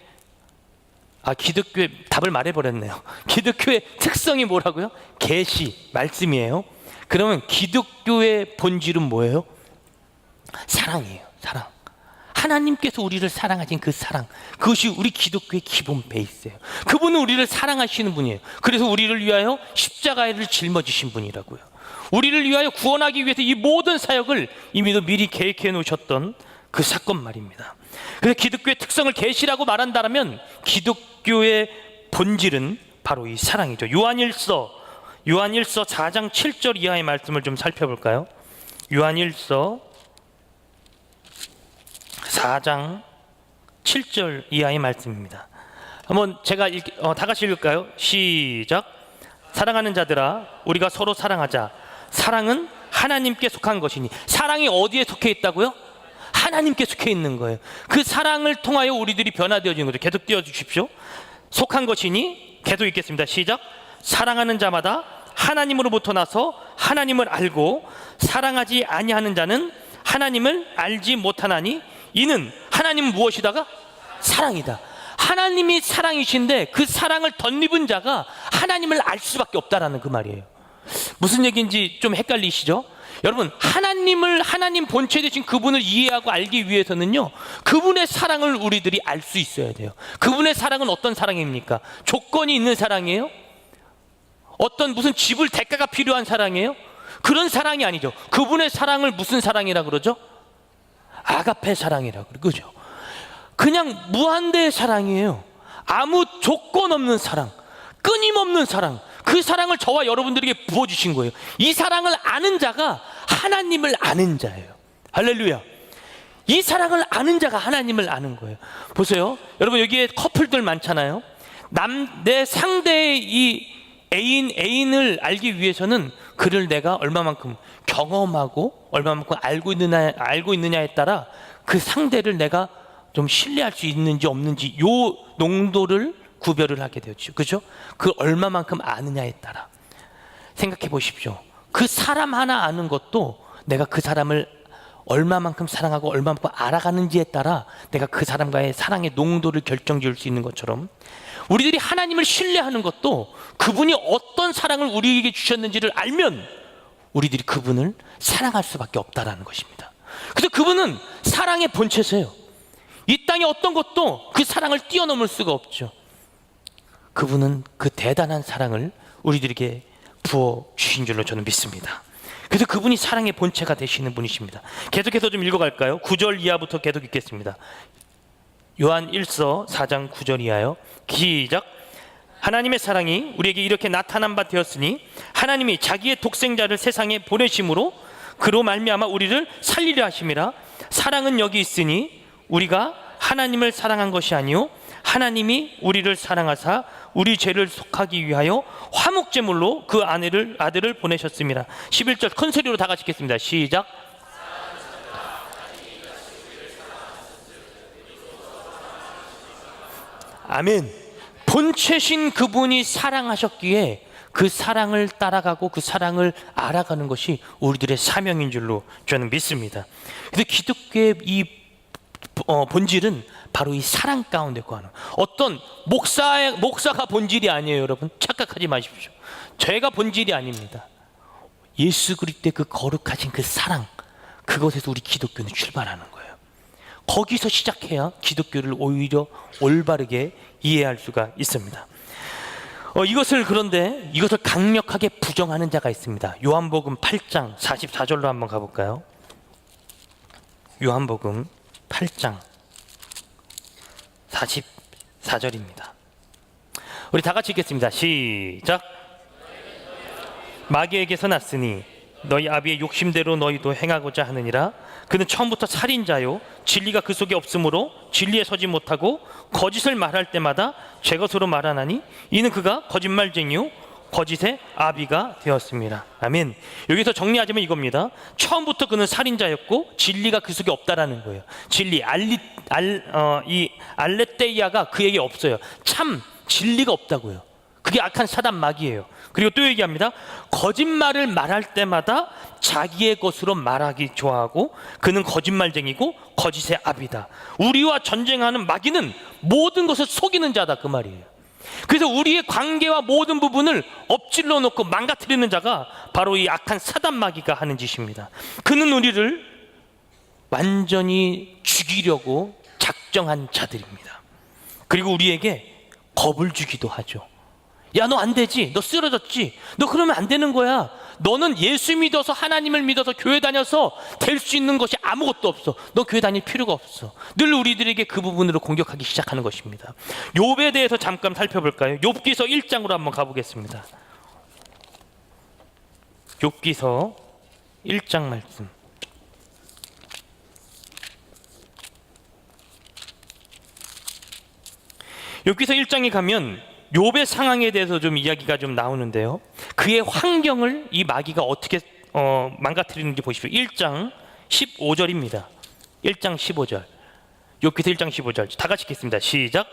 Speaker 7: 답을 말해버렸네요. 기독교의 특성이 뭐라고요? 계시, 말씀이에요. 그러면 기독교의 본질은 뭐예요? 사랑이에요. 사랑. 하나님께서 우리를 사랑하신 그 사랑, 그것이 우리 기독교의 기본 베이스예요. 그분은 우리를 사랑하시는 분이에요. 그래서 우리를 위하여 십자가를 짊어지신 분이라고요. 우리를 위하여 구원하기 위해서 이 모든 사역을 이미도 미리 계획해 놓으셨던 그 사건 말입니다. 그래서 기독교의 특성을 계시라고 말한다면 기독교의 본질은 바로 이 사랑이죠. 요한일서 4장 7절 이하의 말씀을 좀 살펴볼까요? 요한일서 4장 7절 이하의 말씀입니다. 한번 제가 다 같이 읽을까요? 시작. 사랑하는 자들아, 우리가 서로 사랑하자. 사랑은 하나님께 속한 것이니. 사랑이 어디에 속해 있다고요? 하나님께 속해 있는 거예요. 그 사랑을 통하여 우리들이 변화되어지는 거죠. 계속 띄워주십시오. 속한 것이니, 계속 읽겠습니다. 시작. 사랑하는 자마다 하나님으로부터 나서 하나님을 알고 사랑하지 아니하는 자는 하나님을 알지 못하나니 이는 하나님은 무엇이다가? 사랑이다. 하나님이 사랑이신데 그 사랑을 덧입은 자가 하나님을 알 수밖에 없다라는 그 말이에요. 무슨 얘기인지 좀 헷갈리시죠? 여러분, 하나님 본체 되신 그분을 이해하고 알기 위해서는요, 그분의 사랑을 우리들이 알 수 있어야 돼요. 그분의 사랑은 어떤 사랑입니까? 조건이 있는 사랑이에요? 어떤 무슨 지불 대가가 필요한 사랑이에요? 그런 사랑이 아니죠. 그분의 사랑을 무슨 사랑이라 그러죠? 아가페 사랑이라고 그러죠. 그냥 무한대의 사랑이에요. 아무 조건 없는 사랑, 끊임없는 사랑. 그 사랑을 저와 여러분들에게 부어주신 거예요. 이 사랑을 아는 자가 하나님을 아는 자예요. 할렐루야. 이 사랑을 아는 자가 하나님을 아는 거예요. 보세요. 여러분 여기에 커플들 많잖아요. 내 상대의 이 애인을 알기 위해서는 그를 내가 얼마만큼 경험하고 얼마만큼 알고 있느냐에 따라 그 상대를 내가 좀 신뢰할 수 있는지 없는지 요 농도를 구별을 하게 되었죠. 그죠? 그 얼마만큼 아느냐에 따라 생각해 보십시오. 그 사람 하나 아는 것도 내가 그 사람을 얼마만큼 사랑하고 얼마만큼 알아가는지에 따라 내가 그 사람과의 사랑의 농도를 결정지을 수 있는 것처럼 우리들이 하나님을 신뢰하는 것도 그분이 어떤 사랑을 우리에게 주셨는지를 알면 우리들이 그분을 사랑할 수밖에 없다라는 것입니다. 그래서 그분은 사랑의 본체세요. 이 땅에 어떤 것도 그 사랑을 뛰어넘을 수가 없죠. 그분은 그 대단한 사랑을 우리들에게 부어 주신 줄로 저는 믿습니다. 그래서 그분이 사랑의 본체가 되시는 분이십니다. 계속해서 좀 읽어갈까요? 9절 이하부터 계속 읽겠습니다. 요한 1서 4장 9절 이하요. 시작. 하나님의 사랑이 우리에게 이렇게 나타난 바 되었으니 하나님이 자기의 독생자를 세상에 보내심으로 그로 말미암아 우리를 살리려 하심이라. 사랑은 여기 있으니 우리가 하나님을 사랑한 것이 아니요 하나님이 우리를 사랑하사 우리 죄를 속하기 위하여 화목제물로 그 아들을 보내셨습니다. 11절 큰 소리로 다 같이 읽겠습니다. 시작. 아멘. 본체신 그분이 사랑하셨기에 그 사랑을 따라가고 그 사랑을 알아가는 것이 우리들의 사명인 줄로 저는 믿습니다. 그래서 기독교의 이 본질은 바로 이 사랑 가운데 거하는 어떤 목사가 본질이 아니에요. 여러분 착각하지 마십시오. 제가 본질이 아닙니다. 예수 그리스도의 그 거룩하신 그 사랑, 그것에서 우리 기독교는 출발하는 거예요. 거기서 시작해야 기독교를 오히려 올바르게 이해할 수가 있습니다. 그런데 이것을 강력하게 부정하는 자가 있습니다. 요한복음 8장 44절로 한번 가볼까요? 요한복음 8장 44절입니다. 우리 다 같이 읽겠습니다. 시작. 마귀에게서 났으니 너희 아비의 욕심대로 너희도 행하고자 하느니라. 그는 처음부터 살인자요 진리가 그 속에 없으므로 진리에 서지 못하고 거짓을 말할 때마다 제 것으로 말하나니 이는 그가 거짓말쟁이요 거짓의 아비가 되었습니다. 아멘. 여기서 정리하자면 이겁니다. 처음부터 그는 살인자였고 진리가 그 속에 없다라는 거예요. 진리 이 알레테이아가 그에게 없어요. 참 진리가 없다고요. 그게 악한 사단 마귀예요. 그리고 또 얘기합니다. 거짓말을 말할 때마다 자기의 것으로 말하기 좋아하고 그는 거짓말쟁이고 거짓의 아비다. 우리와 전쟁하는 마귀는 모든 것을 속이는 자다, 그 말이에요. 그래서 우리의 관계와 모든 부분을 엎질러 놓고 망가뜨리는 자가 바로 이 악한 사단 마귀가 하는 짓입니다. 그는 우리를 완전히 죽이려고 작정한 자들입니다. 그리고 우리에게 겁을 주기도 하죠. 야, 너 안 되지. 너 쓰러졌지. 너 그러면 안 되는 거야. 너는 예수 믿어서 하나님을 믿어서 교회 다녀서 될 수 있는 것이 아무것도 없어. 너 교회 다닐 필요가 없어. 늘 우리들에게 그 부분으로 공격하기 시작하는 것입니다. 욥에 대해서 잠깐 살펴볼까요? 욥기서 1장으로 한번 가보겠습니다. 욥기서 1장 말씀. 욥기서 1장에 가면 욥의 상황에 대해서 좀 이야기가 좀 나오는데요. 그의 환경을 이 마귀가 어떻게 망가뜨리는지 보십시오. 1장 15절입니다. 1장 15절. 욥기서 1장 15절. 다 같이 읽겠습니다. 시작.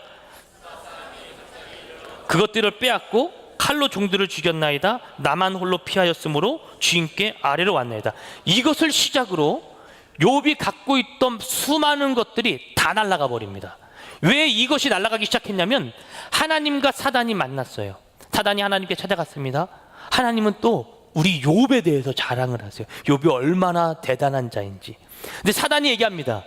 Speaker 7: 그것들을 빼앗고 칼로 종들을 죽였나이다. 나만 홀로 피하였으므로 주인께 아래로 왔나이다. 이것을 시작으로 욥이 갖고 있던 수많은 것들이 다 날아가 버립니다. 왜 이것이 날아가기 시작했냐면 하나님과 사단이 만났어요. 사단이 하나님께 찾아갔습니다. 하나님은 또 우리 욥에 대해서 자랑을 하세요. 욥이 얼마나 대단한 자인지. 근데 사단이 얘기합니다.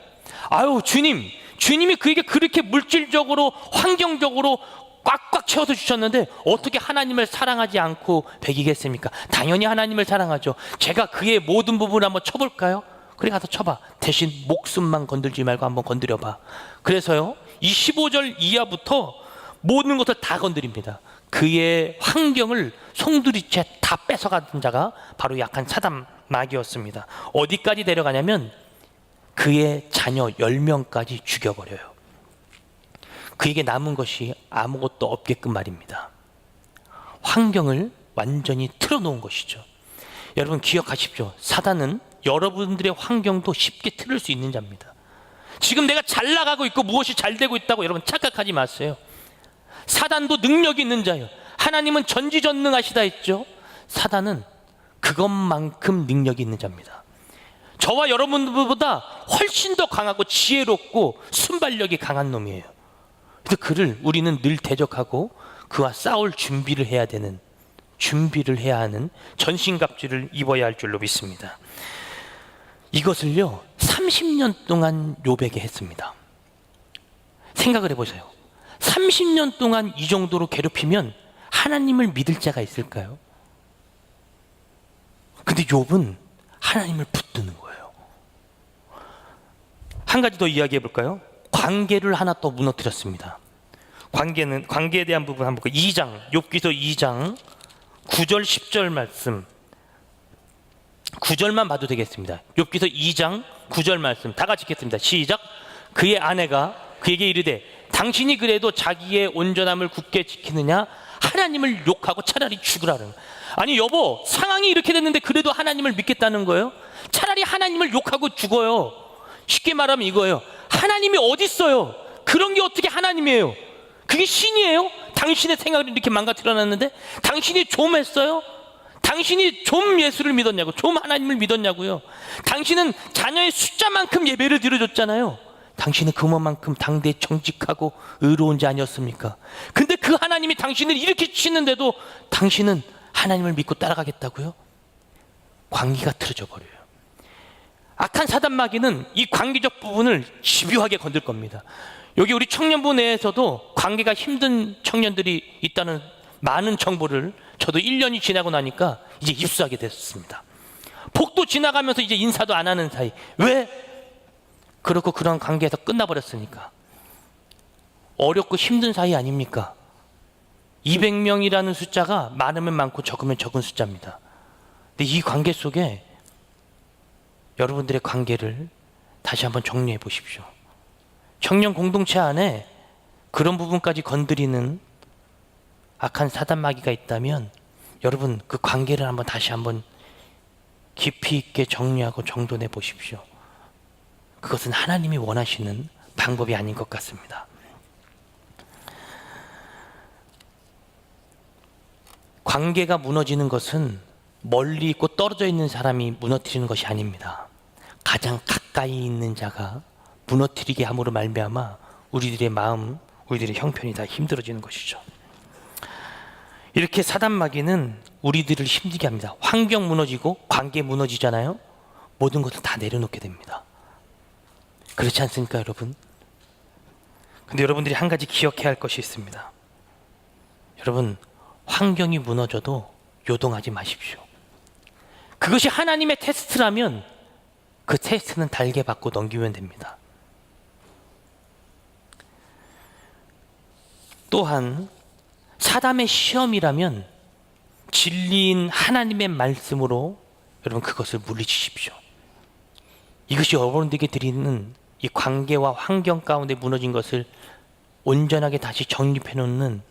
Speaker 7: 아유, 주님이 그에게 그렇게 물질적으로 환경적으로 꽉꽉 채워서 주셨는데 어떻게 하나님을 사랑하지 않고 배기겠습니까? 당연히 하나님을 사랑하죠. 제가 그의 모든 부분을 한번 쳐볼까요? 그래, 가서 쳐봐. 대신 목숨만 건들지 말고 한번 건드려봐. 그래서요, 이 15절 이하부터 모든 것을 다 건드립니다. 그의 환경을 송두리째 다 뺏어가는 자가 바로 약한 사단 마귀였습니다. 어디까지 데려가냐면 그의 자녀 10명까지 죽여버려요. 그에게 남은 것이 아무것도 없게끔 말입니다. 환경을 완전히 틀어놓은 것이죠. 여러분 기억하십시오. 사단은 여러분들의 환경도 쉽게 틀을 수 있는 자입니다. 지금 내가 잘 나가고 있고 무엇이 잘 되고 있다고 여러분 착각하지 마세요. 사단도 능력이 있는 자예요. 하나님은 전지전능하시다 했죠. 사단은 그것만큼 능력이 있는 자입니다. 저와 여러분들보다 훨씬 더 강하고 지혜롭고 순발력이 강한 놈이에요. 그래서 그를 우리는 늘 대적하고 그와 싸울 준비를 해야 하는 전신갑주를 입어야 할 줄로 믿습니다. 이것을요 30년 동안 욥에게 했습니다. 생각을 해보세요. 30년 동안 이 정도로 괴롭히면 하나님을 믿을 자가 있을까요? 근데 욥은 하나님을 붙드는 거예요. 한 가지 더 이야기해 볼까요? 관계를 하나 또 무너뜨렸습니다. 관계에 대한 부분 한번 볼까요? 2장, 욥기서 2장 9절 10절 말씀, 9절만 봐도 되겠습니다. 욥기서 2장 9절 말씀 다 같이 읽겠습니다. 시작. 그의 아내가 그에게 이르되 당신이 그래도 자기의 온전함을 굳게 지키느냐? 하나님을 욕하고 차라리 죽으라는. 아니 여보, 상황이 이렇게 됐는데 그래도 하나님을 믿겠다는 거예요? 차라리 하나님을 욕하고 죽어요. 쉽게 말하면 이거예요. 하나님이 어디 있어요? 그런 게 어떻게 하나님이에요? 그게 신이에요? 당신의 생각을 이렇게 망가뜨려놨는데 당신이 좀 했어요? 당신이 좀 예수를 믿었냐고, 좀 하나님을 믿었냐고요. 당신은 자녀의 숫자만큼 예배를 드려줬잖아요. 당신은 그만큼 당대에 정직하고 의로운 자 아니었습니까? 근데 그 하나님이 당신을 이렇게 치는데도 당신은 하나님을 믿고 따라가겠다고요? 관계가 틀어져 버려요. 악한 사단 마귀는 이 관계적 부분을 집요하게 건들 겁니다. 여기 우리 청년부 내에서도 관계가 힘든 청년들이 있다는 많은 정보를 저도 1년이 지나고 나니까 이제 입수하게 됐습니다. 폭도 지나가면서 이제 인사도 안 하는 사이. 왜? 그렇고 그런 관계에서 끝나버렸으니까. 어렵고 힘든 사이 아닙니까? 200명이라는 숫자가 많으면 많고 적으면 적은 숫자입니다. 근데 이 관계 속에 여러분들의 관계를 다시 한번 정리해 보십시오. 청년 공동체 안에 그런 부분까지 건드리는 악한 사단 마귀가 있다면 여러분 그 관계를 한번 다시 한번 깊이 있게 정리하고 정돈해 보십시오. 그것은 하나님이 원하시는 방법이 아닌 것 같습니다. 관계가 무너지는 것은 멀리 있고 떨어져 있는 사람이 무너뜨리는 것이 아닙니다. 가장 가까이 있는 자가 무너뜨리게 함으로 말미암아 우리들의 마음, 우리들의 형편이 다 힘들어지는 것이죠. 이렇게 사단 마귀는 우리들을 힘들게 합니다. 환경 무너지고 관계 무너지잖아요. 모든 것을 다 내려놓게 됩니다. 그렇지 않습니까, 여러분? 근데 여러분들이 한 가지 기억해야 할 것이 있습니다. 여러분, 환경이 무너져도 요동하지 마십시오. 그것이 하나님의 테스트라면 그 테스트는 달게 받고 넘기면 됩니다. 또한 사담의 시험이라면 진리인 하나님의 말씀으로 여러분 그것을 물리치십시오. 이것이 여러분들에게 드리는 이 관계와 환경 가운데 무너진 것을 온전하게 다시 정립해 놓는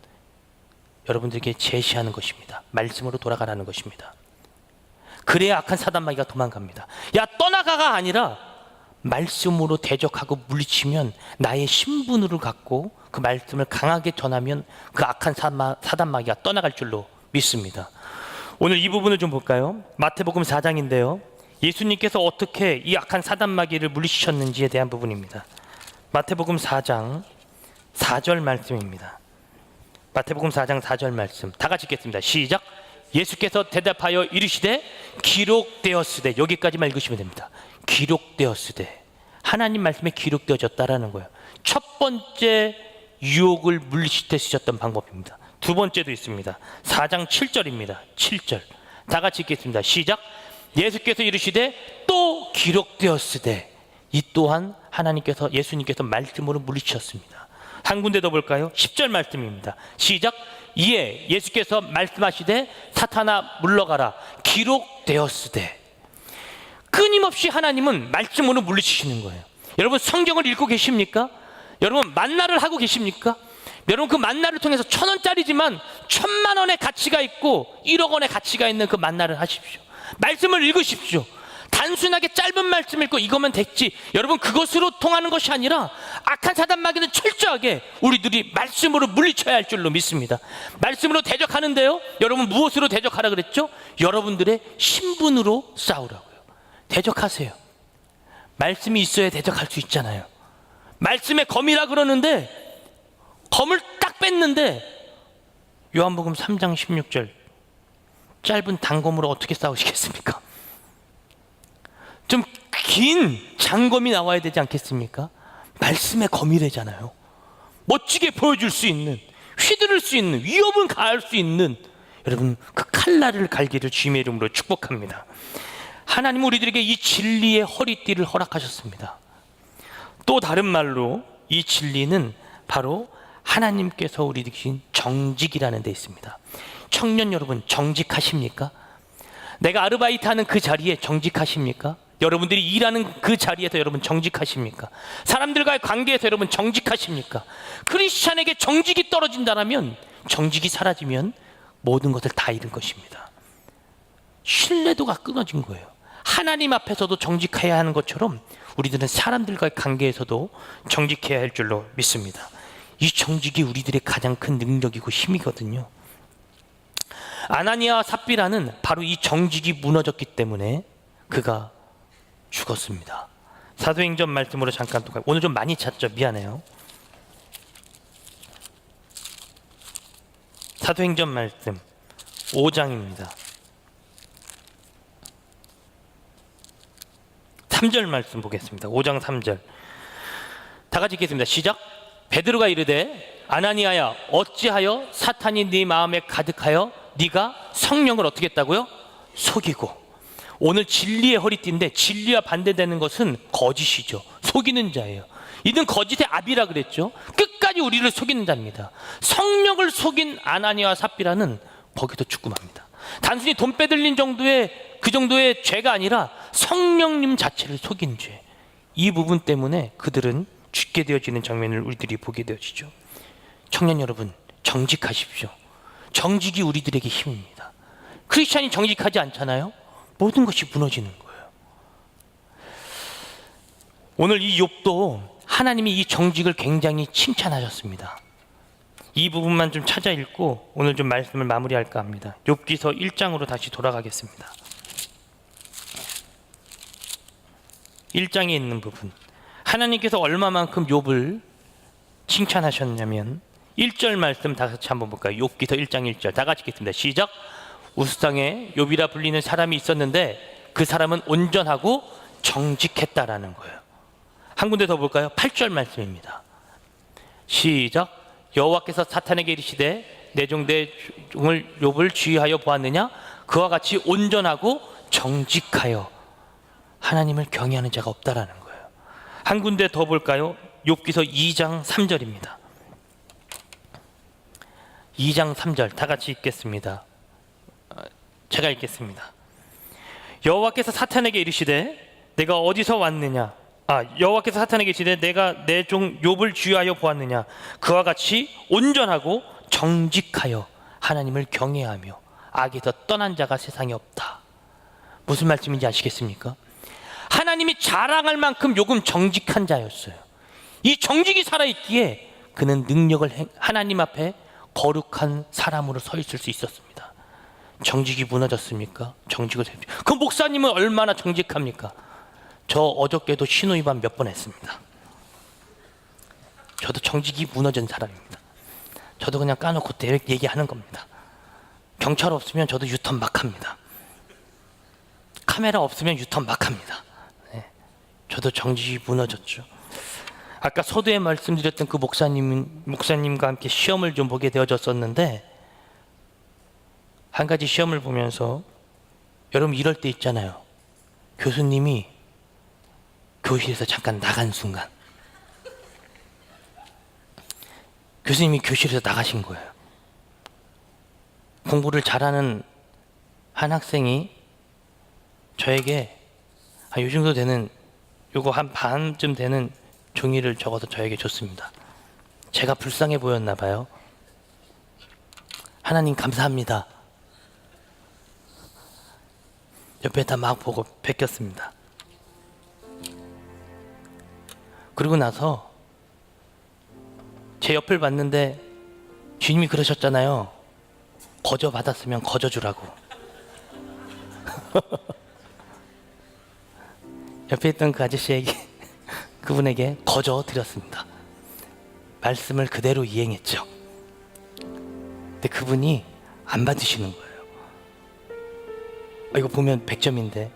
Speaker 7: 여러분들에게 제시하는 것입니다. 말씀으로 돌아가라는 것입니다. 그래야 악한 사단마귀가 도망갑니다. 야 떠나가가 아니라 말씀으로 대적하고 물리치면 나의 신분으로 갖고 그 말씀을 강하게 전하면 그 악한 사단마귀가 떠나갈 줄로 믿습니다. 오늘 이 부분을 좀 볼까요? 마태복음 4장인데요. 예수님께서 어떻게 이 악한 사단마귀를 물리치셨는지에 대한 부분입니다. 마태복음 4장 4절 말씀입니다. 마태복음 4장 4절 말씀 다 같이 읽겠습니다. 시작. 예수께서 대답하여 이르시되 기록되었으되, 여기까지만 읽으시면 됩니다. 기록되었으되, 하나님 말씀에 기록되어졌다라는 거예요. 첫 번째 유혹을 물리칠 때 쓰셨던 방법입니다. 두 번째도 있습니다. 4장 7절입니다. 7절 다 같이 읽겠습니다. 시작. 예수께서 이르시되 또 기록되었으되, 이 또한 예수님께서 말씀으로 물리치셨습니다. 한 군데 더 볼까요? 10절 말씀입니다. 시작. 이에 예수께서 말씀하시되 사탄아 물러가라 기록되었으되, 끊임없이 하나님은 말씀으로 물리치시는 거예요. 여러분 성경을 읽고 계십니까? 여러분 만나를 하고 계십니까? 여러분 그 만나를 통해서 1,000원짜리지만 1,000,000원의 가치가 있고 1억 원의 가치가 있는 그 만나를 하십시오. 말씀을 읽으십시오. 단순하게 짧은 말씀 읽고 이거면 됐지, 여러분 그것으로 통하는 것이 아니라 악한 사단 마귀는 철저하게 우리들이 말씀으로 물리쳐야 할 줄로 믿습니다. 말씀으로 대적하는데요, 여러분 무엇으로 대적하라 그랬죠? 여러분들의 신분으로 싸우라고요. 대적하세요. 말씀이 있어야 대적할 수 있잖아요. 말씀의 검이라 그러는데 검을 딱 뺐는데, 요한복음 3장 16절, 짧은 단검으로 어떻게 싸우시겠습니까? 좀 긴 장검이 나와야 되지 않겠습니까? 말씀의 검이래잖아요. 멋지게 보여줄 수 있는, 휘두를 수 있는, 위협은 가할 수 있는, 여러분 그 칼날을 갈기를 주님의 이름으로 축복합니다. 하나님은 우리들에게 이 진리의 허리띠를 허락하셨습니다. 또 다른 말로 이 진리는 바로 하나님께서 우리에게 주신 정직이라는 데 있습니다. 청년 여러분, 정직하십니까? 내가 아르바이트 하는 그 자리에 정직하십니까? 여러분들이 일하는 그 자리에서 여러분 정직하십니까? 사람들과의 관계에서 여러분 정직하십니까? 크리스찬에게 정직이 떨어진다면, 정직이 사라지면 모든 것을 다 잃은 것입니다. 신뢰도가 끊어진 거예요. 하나님 앞에서도 정직해야 하는 것처럼 우리들은 사람들과의 관계에서도 정직해야 할 줄로 믿습니다. 이 정직이 우리들의 가장 큰 능력이고 힘이거든요. 아나니아와 삽비라는 바로 이 정직이 무너졌기 때문에 그가 죽었습니다. 사도행전 말씀으로 잠깐 또, 오늘 좀 많이 찾죠? 미안해요. 사도행전 말씀 5장입니다. 3절 말씀 보겠습니다. 5장 3절 다 같이 읽겠습니다. 시작. 베드로가 이르되 아나니아야, 어찌하여 사탄이 네 마음에 가득하여 네가 성령을 어떻게 했다고요? 속이고. 오늘 진리의 허리띠인데, 진리와 반대되는 것은 거짓이죠. 속이는 자예요. 이는 거짓의 아비라 그랬죠. 끝까지 우리를 속이는 자입니다. 성령을 속인 아나니아와 삽비라는 거기도 죽음합니다. 단순히 돈 빼들린 정도의 그 정도의 죄가 아니라 성령님 자체를 속인 죄, 이 부분 때문에 그들은 죽게 되어지는 장면을 우리들이 보게 되어지죠. 청년 여러분, 정직하십시오. 정직이 우리들에게 힘입니다. 크리스찬이 정직하지 않잖아요? 모든 것이 무너지는 거예요. 오늘 이 욥도 하나님이 이 정직을 굉장히 칭찬하셨습니다. 이 부분만 좀 찾아 읽고 오늘 좀 말씀을 마무리할까 합니다. 욥기서 1장으로 다시 돌아가겠습니다. 1장에 있는 부분, 하나님께서 얼마만큼 욥을 칭찬하셨냐면 1절 말씀 다 같이 한번 볼까요? 욥기서 1장 1절 다 같이 읽겠습니다. 시작. 우스당에 욥이라 불리는 사람이 있었는데 그 사람은 온전하고 정직했다라는 거예요. 한 군데 더 볼까요? 8절 말씀입니다. 시작. 여호와께서 사탄에게 이르시되 내 종 내 종을 욥을 주의하여 보았느냐? 그와 같이 온전하고 정직하여 하나님을 경외하는 자가 없다라는 거예요. 한 군데 더 볼까요? 욥기서 2장 3절입니다. 2장 3절 다 같이 읽겠습니다. 제가 읽겠습니다. 여호와께서 사탄에게 이르시되 내가 어디서 왔느냐? 여호와께서 사탄에게 이르시되 내가 내 종 욥을 주의하여 보았느냐? 그와 같이 온전하고 정직하여 하나님을 경외하며 악에서 떠난 자가 세상에 없다. 무슨 말씀인지 아시겠습니까? 하나님이 자랑할 만큼 욥은 정직한 자였어요. 이 정직이 살아있기에 그는 능력을 하나님 앞에 거룩한 사람으로 서 있을 수 있었습니다. 정직이 무너졌습니까? 정직을 세우십시오. 그 목사님은 얼마나 정직합니까? 저 어저께도 신호위반 몇 번 했습니다. 저도 정직이 무너진 사람입니다. 저도 그냥 까놓고 얘기하는 겁니다. 경찰 없으면 저도 유턴 막 합니다. 카메라 없으면 유턴 막 합니다. 네. 저도 정직이 무너졌죠. 아까 서두에 말씀드렸던 그 목사님과 함께 시험을 좀 보게 되어졌었는데, 한 가지 시험을 보면서 여러분 이럴 때 있잖아요. 교수님이 교실에서 잠깐 나간 순간, 교수님이 교실에서 나가신 거예요. 공부를 잘하는 한 학생이 저에게 요 정도 되는, 요거 한 반쯤 되는 종이를 적어서 저에게 줬습니다. 제가 불쌍해 보였나 봐요. 하나님 감사합니다. 옆에다 막 보고 베꼈습니다. 그리고 나서 제 옆을 봤는데 주님이 그러셨잖아요. 거저 받았으면 거저 주라고. 옆에 있던 그 아저씨에게, 그분에게 거저 드렸습니다. 말씀을 그대로 이행했죠. 근데 그분이 안 받으시는 거예요. 이거 보면 100점인데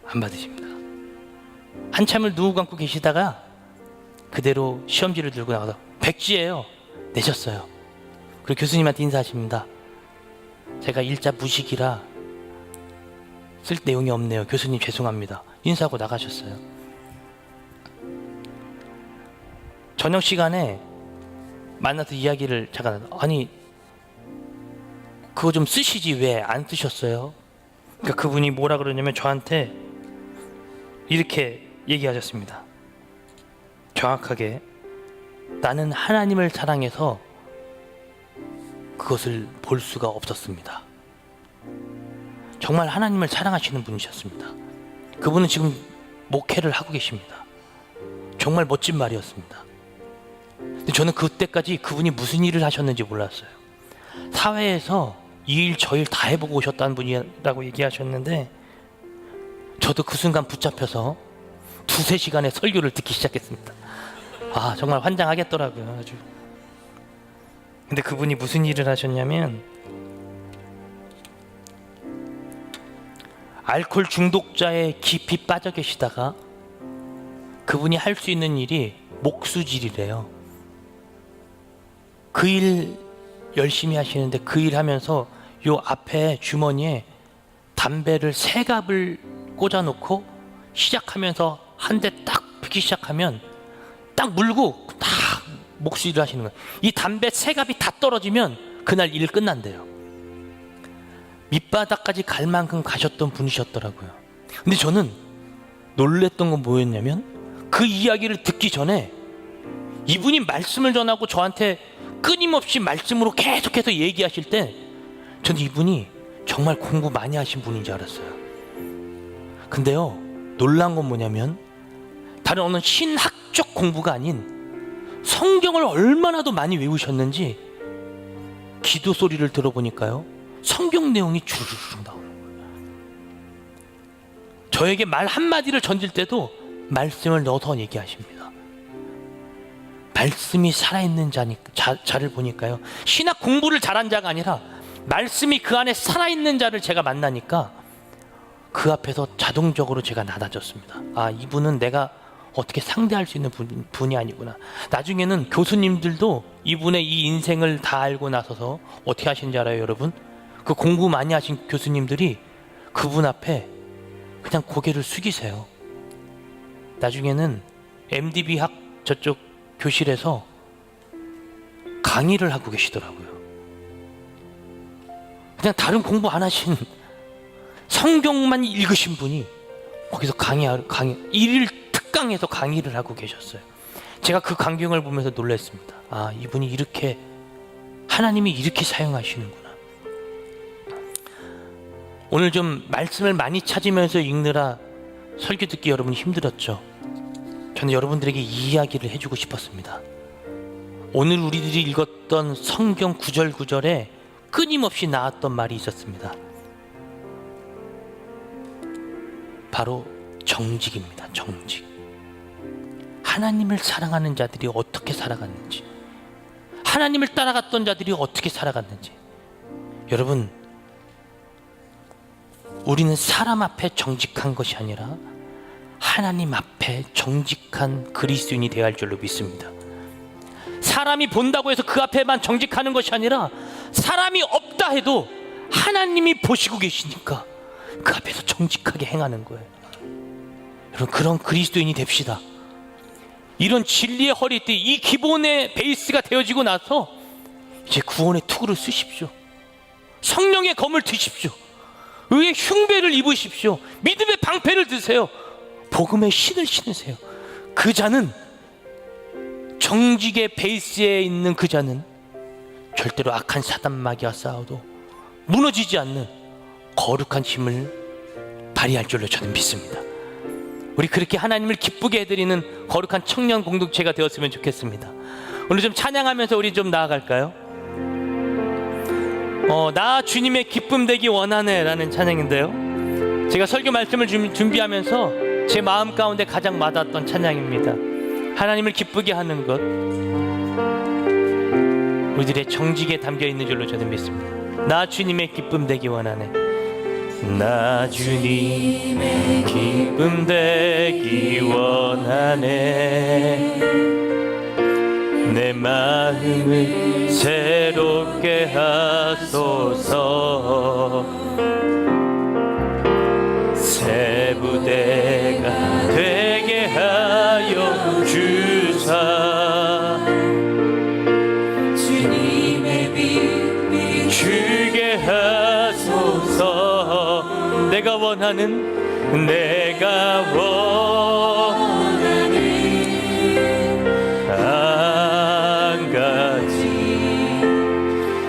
Speaker 7: 안 받으십니다. 한참을 눈을 감고 계시다가 그대로 시험지를 들고 나가서 100지예요. 내셨어요. 그리고 교수님한테 인사하십니다. 제가 일자 무식이라 쓸 내용이 없네요. 교수님 죄송합니다. 인사하고 나가셨어요. 저녁 시간에 만나서 이야기를 잠깐, 아니 그거 좀 쓰시지 왜 안 쓰셨어요? 그러니까 그분이 뭐라 그러냐면 저한테 이렇게 얘기하셨습니다. 정확하게, 나는 하나님을 사랑해서 그것을 볼 수가 없었습니다. 정말 하나님을 사랑하시는 분이셨습니다. 그분은 지금 목회를 하고 계십니다. 정말 멋진 말이었습니다. 근데 저는 그때까지 그분이 무슨 일을 하셨는지 몰랐어요. 사회에서 이 일 저 일 다 해보고 오셨다는 분이라고 얘기하셨는데, 저도 그 순간 붙잡혀서 2-3시간의 설교를 듣기 시작했습니다. 아, 정말 환장하겠더라고요. 아주. 근데 그분이 무슨 일을 하셨냐면, 알코올 중독자에 깊이 빠져 계시다가 그분이 할 수 있는 일이 목수질이래요. 그 일 열심히 하시는데 그 일 하면서 요 앞에 주머니에 담배를 3갑을 꽂아놓고 시작하면서 한 대 딱 피기 시작하면 딱 물고 딱 목수질을 하시는 거예요. 이 담배 3갑이 다 떨어지면 그날 일 끝난대요. 밑바닥까지 갈 만큼 가셨던 분이셨더라고요. 근데 저는 놀랬던 건 뭐였냐면, 그 이야기를 듣기 전에 이분이 말씀을 전하고 저한테 끊임없이 말씀으로 계속해서 얘기하실 때 저는 이분이 정말 공부 많이 하신 분인 줄 알았어요. 근데요, 놀란 건 뭐냐면 다른 어느 신학적 공부가 아닌 성경을 얼마나 더 많이 외우셨는지 기도 소리를 들어보니까요, 성경 내용이 주르륵 나오는 거예요. 저에게 말 한마디를 던질 때도 말씀을 넣어서 얘기하십니다. 말씀이 살아있는 자를 보니까요, 신학 공부를 잘한 자가 아니라 말씀이 그 안에 살아있는 자를 제가 만나니까 그 앞에서 자동적으로 제가 낮아졌습니다. 아, 이분은 내가 어떻게 상대할 수 있는 분이 아니구나. 나중에는 교수님들도 이분의 이 인생을 다 알고 나서서 어떻게 하시는지 알아요, 여러분? 그 공부 많이 하신 교수님들이 그분 앞에 그냥 고개를 숙이세요. 나중에는 MDB 학 저쪽 교실에서 강의를 하고 계시더라고요. 그냥 다른 공부 안 하신 성경만 읽으신 분이 거기서 일일 특강에서 강의를 하고 계셨어요. 제가 그 광경을 보면서 놀랐습니다. 아, 이분이 이렇게, 하나님이 이렇게 사용하시는구나. 오늘 좀 말씀을 많이 찾으면서 읽느라 설교 듣기 여러분 힘들었죠? 저는 여러분들에게 이 이야기를 해주고 싶었습니다. 오늘 우리들이 읽었던 성경 구절구절에 끊임없이 나왔던 말이 있었습니다. 바로 정직입니다. 정직. 하나님을 사랑하는 자들이 어떻게 살아갔는지, 하나님을 따라갔던 자들이 어떻게 살아갔는지. 여러분, 우리는 사람 앞에 정직한 것이 아니라 하나님 앞에 정직한 그리스도인이 되어야 할 줄로 믿습니다. 사람이 본다고 해서 그 앞에만 정직하는 것이 아니라 사람이 없다 해도 하나님이 보시고 계시니까 그 앞에서 정직하게 행하는 거예요. 여러분, 그런 그리스도인이 됩시다. 이런 진리의 허리띠, 이 기본의 베이스가 되어지고 나서 이제 구원의 투구를 쓰십시오. 성령의 검을 드십시오. 의의 흉배를 입으십시오. 믿음의 방패를 드세요. 복음의 신을 신으세요. 그 자는, 정직의 베이스에 있는 그 자는 절대로 악한 사단마귀와 싸워도 무너지지 않는 거룩한 힘을 발휘할 줄로 저는 믿습니다. 우리 그렇게 하나님을 기쁘게 해드리는 거룩한 청년 공동체가 되었으면 좋겠습니다. 오늘 좀 찬양하면서 우리 좀 나아갈까요? 나 주님의 기쁨 되기 원하네 라는 찬양인데요, 제가 설교 말씀을 준비하면서 제 마음 가운데 가장 와닿았던 찬양입니다. 하나님을 기쁘게 하는 것, 우리들의 정직에 담겨 있는 줄로 저는 믿습니다. 나 주님의 기쁨 되기 원하네. 나 주님의 기쁨 되기 원하네. 내 마음을 새롭게 하소서. 새 부대가 되게 하여 주사. 주님의 빛 주게 하소서. 내가 원하는, 내가 원하는 한 가지,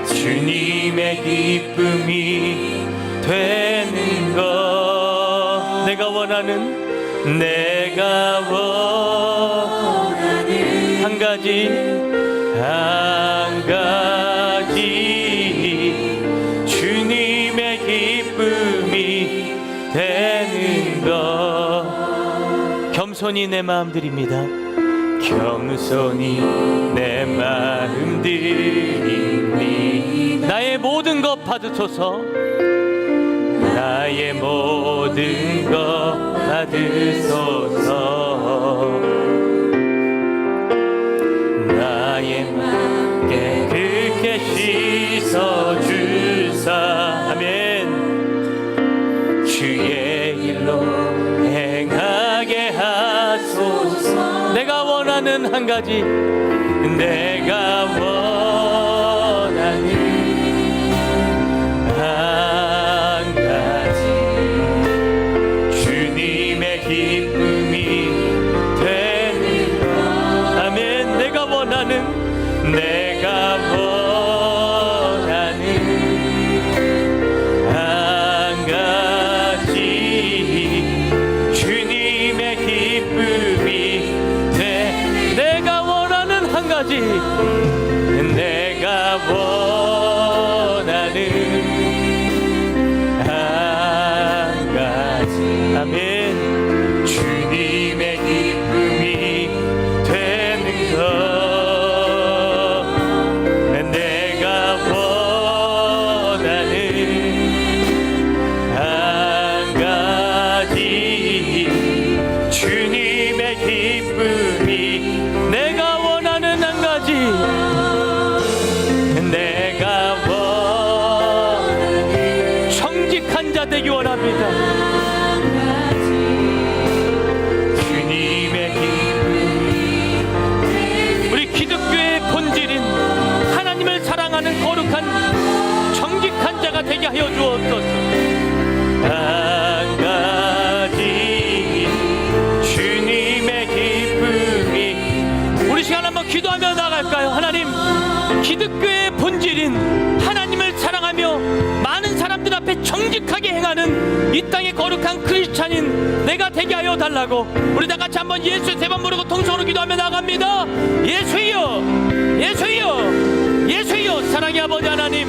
Speaker 7: 주님의 기쁨이 되는 것. 내가 원하는, 내가 원하는 한 가지, 한 가지, 주님의 기쁨이 되는 것. 겸손히 내 마음 드립니다. 겸손히 내 마음 드리니 나의 모든 것 받으소서. 나의 모든 것 받으소서. 나의 마음 깨끗게 씻어주사. 아멘. 주의 일로 행하게 하소서. 내가 원하는 한 가지, 내가 원하는 한 가지, 주님의 기쁨이 되는 것. 아멘. 내가 원하는, 내가 원하는 한 가지, 주님의 기쁨이 돼. 내가 원하는 한 가지, 내가 원하는 한 가지. 아멘. 주님의 기쁨이 되는 것. 내가 원하는 한 가지, 주님의 기쁨이. 내가 원하는 한 가지, 내가 원하는 정직한 자 되기 원합니다. 주님의 기쁨이. 우리 기독교의 본질인 하나님을 사랑하는 거룩한 정직한 자가 되게 하여 주옵소서. 한 가지, 주님의 기쁨이. 우리 시간 한번 기도하며 나갈까요? 하나님, 기독교의 본질인 하나님을 사랑하며 많은 사람들 앞에 정직하게 행하는 이 땅의 거룩한 크리스찬인 내가 되게 하여 달라고 우리 다 같이 한번 예수 세 번 부르고 통성으로 기도하며 나갑니다. 예수여, 예수여, 예수여. 사랑의 아버지 하나님,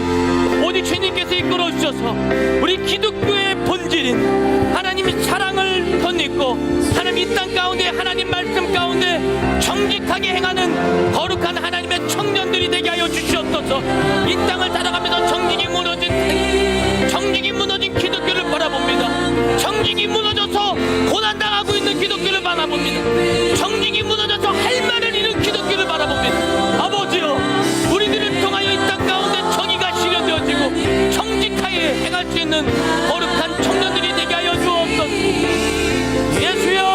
Speaker 7: 오직 주님께서 이끌어 주셔서 우리 기독교의 본질인 하나님의 사랑을 덧입고 하나님 이 땅 가운데 하나님 말씀 가운데 정직하게 행하는 거룩한 하나님의 청년들이 되게 하여 주시옵소서. 이 땅을 살아가면서 정직이 무너진 기독교를 바라봅니다. 정직이 무너져서 고난당하고 있는 기독교를 바라봅니다. 정직이 무너져서 할 말을 잃은 기독교를 바라봅니다. 아버지여, 우리들을 통하여 이 땅 가운데 정의가 실현되어지고 정직하게 행할 수 있는 거룩한 청년들이 되게 하여 주옵소서. 예수여.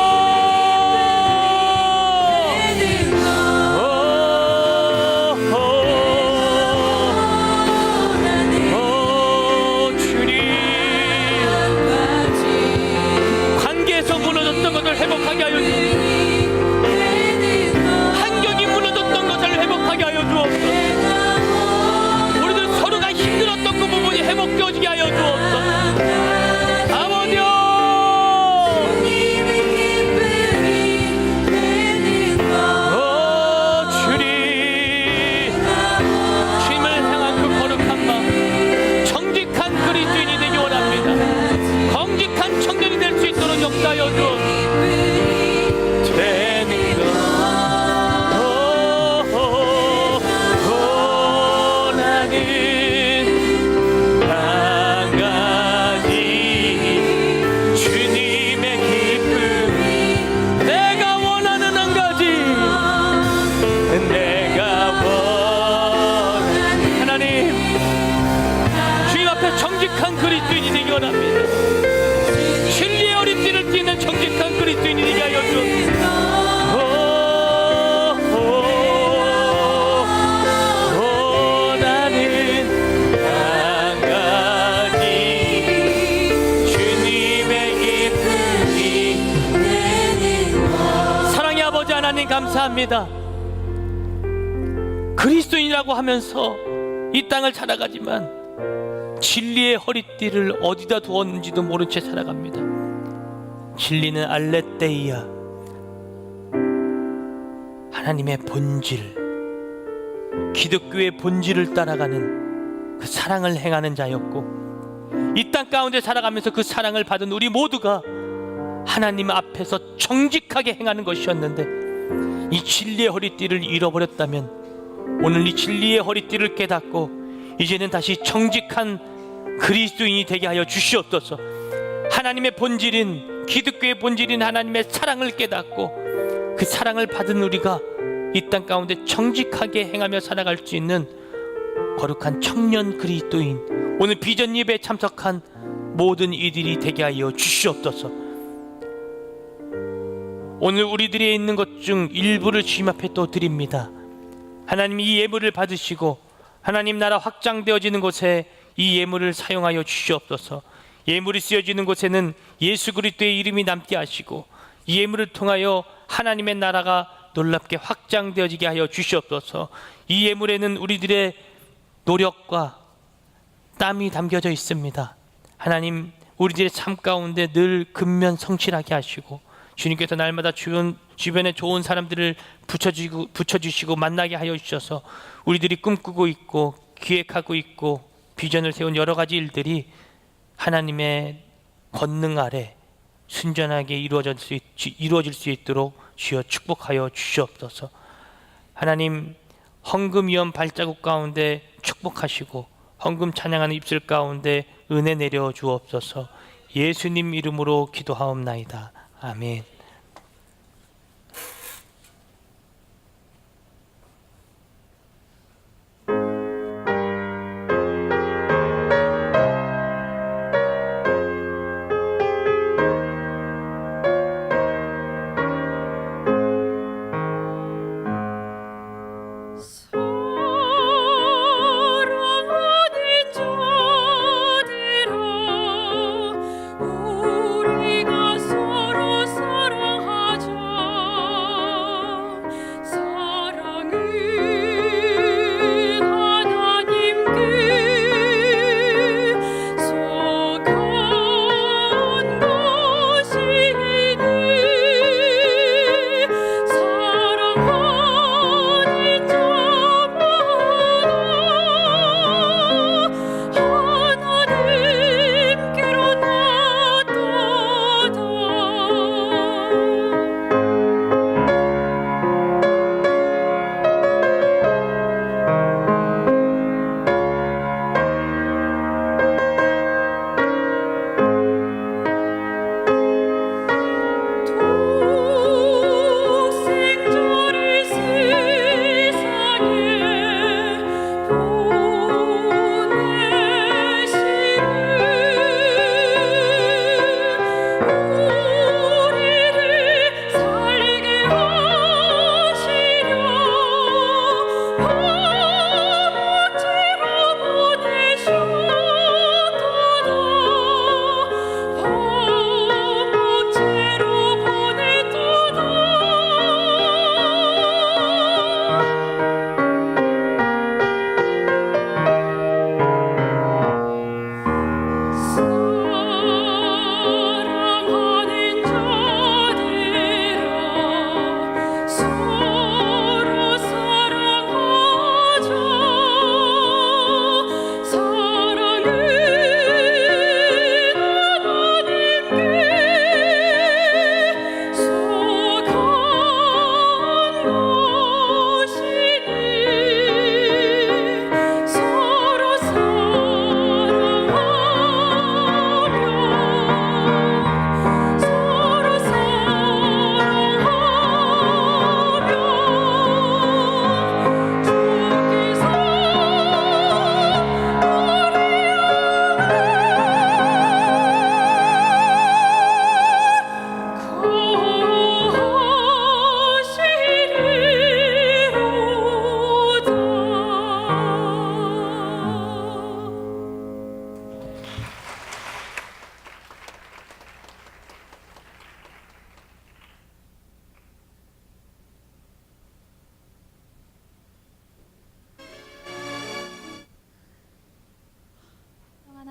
Speaker 7: 있게 하여 되는 나는 한 가지 주님의 기쁨이 내가 원하는 한 가지 내가 원하는 하나님 주님 앞에 정직한 그리스도인이 되기 원합니다. 진리의 허리띠를 띠는 정직한 그리스도인이 되게 하여 주옵소서. 나는 한 가지 주님의 기쁨이 사랑의 아버지 하나님 감사합니다. 그리스도인이라고 하면서 이 땅을 살아가지만 진리의 허리띠를 어디다 두었는지도 모른 채 살아갑니다. 진리는 알레테이아, 하나님의 본질, 기독교의 본질을 따라가는 그 사랑을 행하는 자였고, 이 땅 가운데 살아가면서 그 사랑을 받은 우리 모두가 하나님 앞에서 정직하게 행하는 것이었는데, 이 진리의 허리띠를 잃어버렸다면 오늘 이 진리의 허리띠를 깨닫고 이제는 다시 정직한 그리스도인이 되게 하여 주시옵소서. 하나님의 본질인, 기독교의 본질인 하나님의 사랑을 깨닫고 그 사랑을 받은 우리가 이 땅 가운데 정직하게 행하며 살아갈 수 있는 거룩한 청년 그리스도인, 오늘 비전 예배에 참석한 모든 이들이 되게 하여 주시옵소서. 오늘 우리들이 있는 것 중 일부를 주님 앞에 또 드립니다. 하나님 이 예물을 받으시고 하나님 나라 확장되어지는 곳에 이 예물을 사용하여 주시옵소서. 예물이 쓰여지는 곳에는 예수 그리스도의 이름이 남게 하시고 이 예물을 통하여 하나님의 나라가 놀랍게 확장되어지게 하여 주시옵소서. 이 예물에는 우리들의 노력과 땀이 담겨져 있습니다. 하나님 우리들의 삶 가운데 늘 근면 성실하게 하시고 주님께서 날마다 주변에 좋은 사람들을 붙여주시고 만나게 하여 주셔서 우리들이 꿈꾸고 있고 기획하고 있고 비전을 세운 여러 가지 일들이 하나님의 권능 아래 순전하게 이루어질 수 있도록 주여 축복하여 주시옵소서. 하나님 헌금위원 발자국 가운데 축복하시고 헌금 찬양하는 입술 가운데 은혜 내려 주옵소서. 예수님 이름으로 기도하옵나이다. 아멘.
Speaker 5: 사랑하는 자들아 우리가 서로 사랑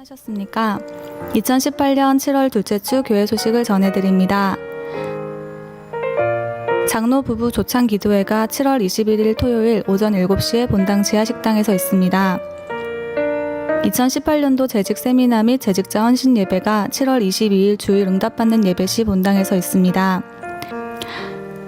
Speaker 8: 어떠셨습니까? 2018년 7월 둘째 주 교회 소식을 전해드립니다. 장로 부부 조창 기도회가 7월 21일 토요일 오전 7시에 본당 지하식당에서 있습니다. 2018년도 재직 세미나 및 재직자 헌신 예배가 7월 22일 주일 응답받는 예배 시 본당에서 있습니다.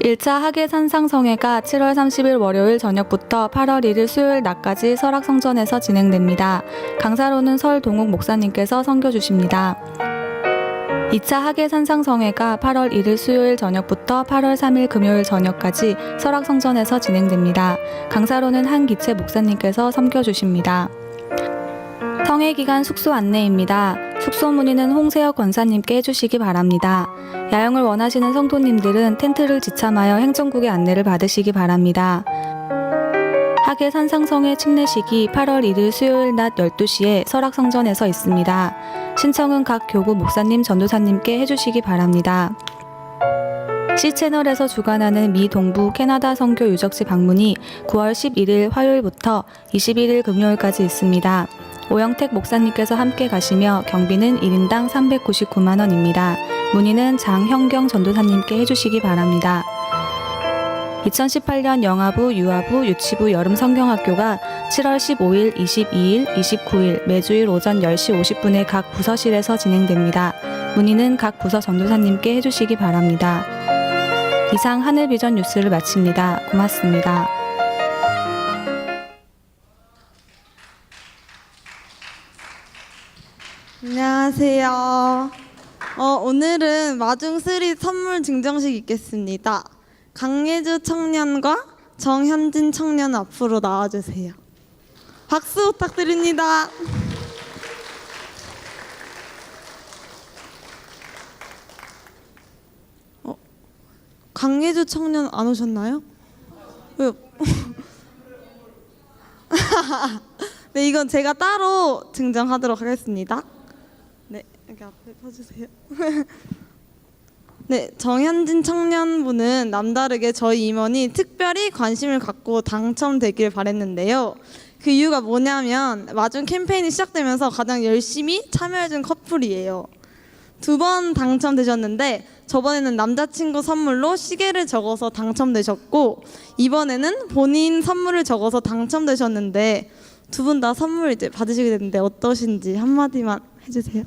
Speaker 8: 1차 학예 산상성회가 7월 30일 월요일 저녁부터 8월 1일 수요일 낮까지 설악성전에서 진행됩니다. 강사로는 설동욱 목사님께서 선교 주십니다. 2차 학예 산상성회가 8월 1일 수요일 저녁부터 8월 3일 금요일 저녁까지 설악성전에서 진행됩니다. 강사로는 한기채 목사님께서 섬겨 주십니다. 성회 기간 숙소 안내입니다. 숙소 문의는 홍세혁 권사님께 해주시기 바랍니다. 야영을 원하시는 성도님들은 텐트를 지참하여 행정국의 안내를 받으시기 바랍니다. 학예 산상성회 침례식이 8월 1일 수요일 낮 12시에 설악성전에서 있습니다. 신청은 각 교구 목사님 전도사님께 해주시기 바랍니다. C채널에서 주관하는 미 동부 캐나다 선교 유적지 방문이 9월 11일 화요일부터 21일 금요일까지 있습니다. 오영택 목사님께서 함께 가시며 경비는 1인당 399만 원입니다. 문의는 장형경 전도사님께 해주시기 바랍니다. 2018년 영아부, 유아부, 유치부 여름 성경학교가 7월 15일, 22일, 29일 매주일 오전 10시 50분에 각 부서실에서 진행됩니다. 문의는 각 부서 전도사님께 해주시기 바랍니다. 이상 하늘비전 뉴스를 마칩니다. 고맙습니다.
Speaker 9: 안녕하세요. 오늘은 마중3 선물 증정식 있겠습니다. 강예주 청년과 정현진 청년 앞으로 나와주세요. 박수 부탁드립니다. 강예주 청년 안 오셨나요? 왜요? 네, 이건 제가 따로 증정하도록 하겠습니다. 네, 여기 앞에 서주세요. 네, 정현진 청년분은 남다르게 저희 임원이 특별히 관심을 갖고 당첨되길 바랬는데요. 그 이유가 뭐냐면 마중 캠페인이 시작되면서 가장 열심히 참여해준 커플이에요. 2번 당첨되셨는데 저번에는 남자친구 선물로 시계를 적어서 당첨되셨고 이번에는 본인 선물을 적어서 당첨되셨는데 두 분 다 선물 이제 받으시게 됐는데 어떠신지 한마디만 해주세요.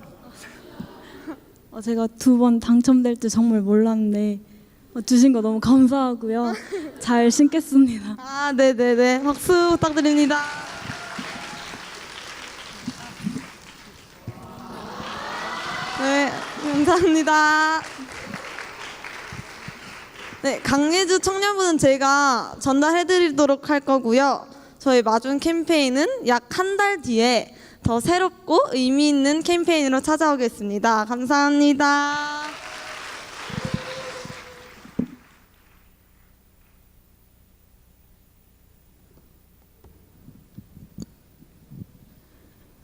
Speaker 10: 제가 2번 당첨될 줄 정말 몰랐는데 주신 거 너무 감사하고요. 잘 신겠습니다.
Speaker 9: 아, 네네네. 박수 부탁드립니다. 네, 감사합니다. 네, 강예주 청년분은 제가 전달해드리도록 할 거고요. 저희 마중 캠페인은 약 한 달 뒤에 더 새롭고 의미 있는 캠페인으로 찾아오겠습니다. 감사합니다.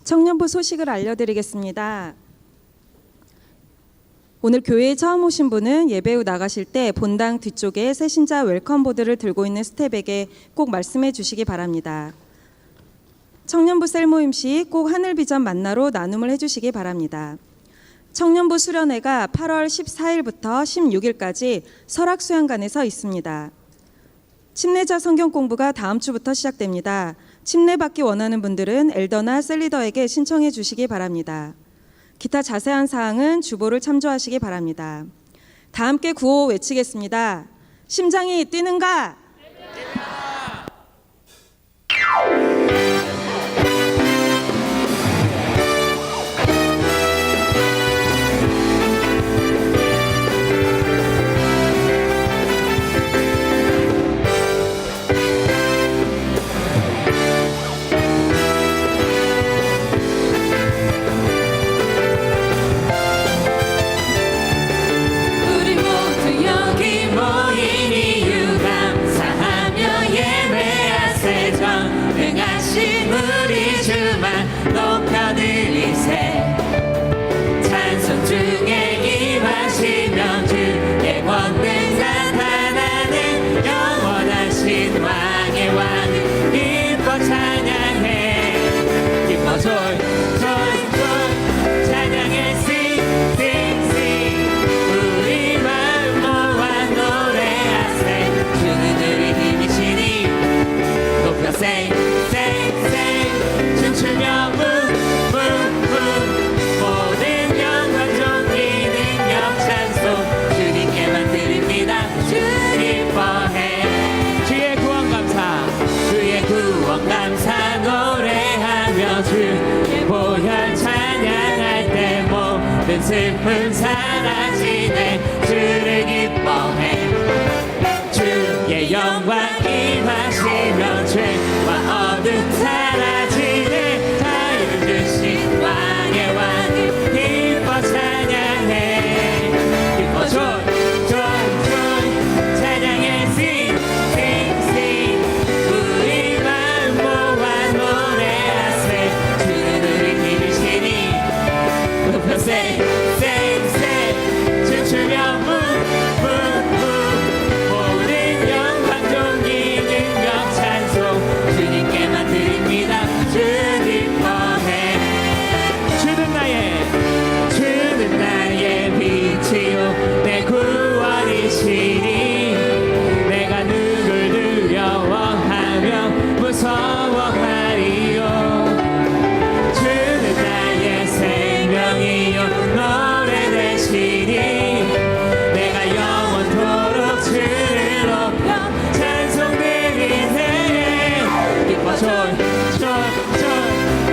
Speaker 1: 청년부 소식을 알려드리겠습니다. 오늘 교회에 처음 오신 분은 예배 후 나가실 때 본당 뒤쪽에 새신자 웰컴 보드를 들고 있는 스텝에게 꼭 말씀해 주시기 바랍니다. 청년부 셀 모임 시 꼭 하늘비전 만나로 나눔을 해주시기 바랍니다. 청년부 수련회가 8월 14일부터 16일까지 설악수양관에서 있습니다. 침례자 성경 공부가 다음 주부터 시작됩니다. 침례받기 원하는 분들은 엘더나 셀리더에게 신청해 주시기 바랍니다. 기타 자세한 사항은 주보를 참조하시기 바랍니다. 다 함께 구호 외치겠습니다. 심장이 뛰는가?
Speaker 5: 우리 모두 여기 모인 이유 감사
Speaker 4: 슬픔 사라지네 주를 기뻐해 주의 영광 임하시며 죄와 어둠 사라지네 자유 주신 왕의 왕 기뻐 찬양해 기뻐 찬양해 sing 우리 마음 모아 노래하세 주를 이기시니 높여 say 춤추며 모든 영광 존귀 능력 찬송 주님께만 드립니다 주 기뻐해 주는 나의 빛이요 내 구원이시니 내가 누굴 두려워하며 무서워하리요 주는 나의 생명이요 노래 되시니 내가 영원토록 주를 높여 찬송 드리네 기뻐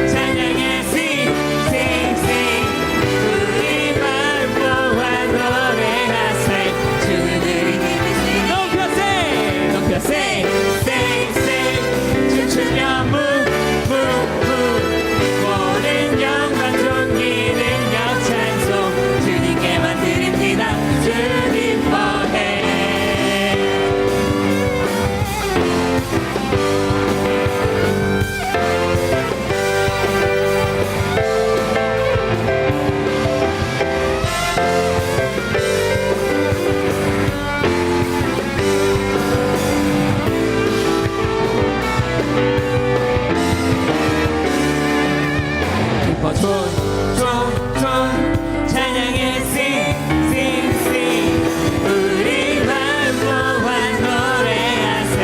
Speaker 4: 찬양해 sing 우리 마음 모아 노래하세 주를 높여 say 춤추며 모든 영광 존귀 능력 찬송 주님께만 드립니다 주 기뻐해 기뻐 찬양해 sing 우리 마음 모아 노래하세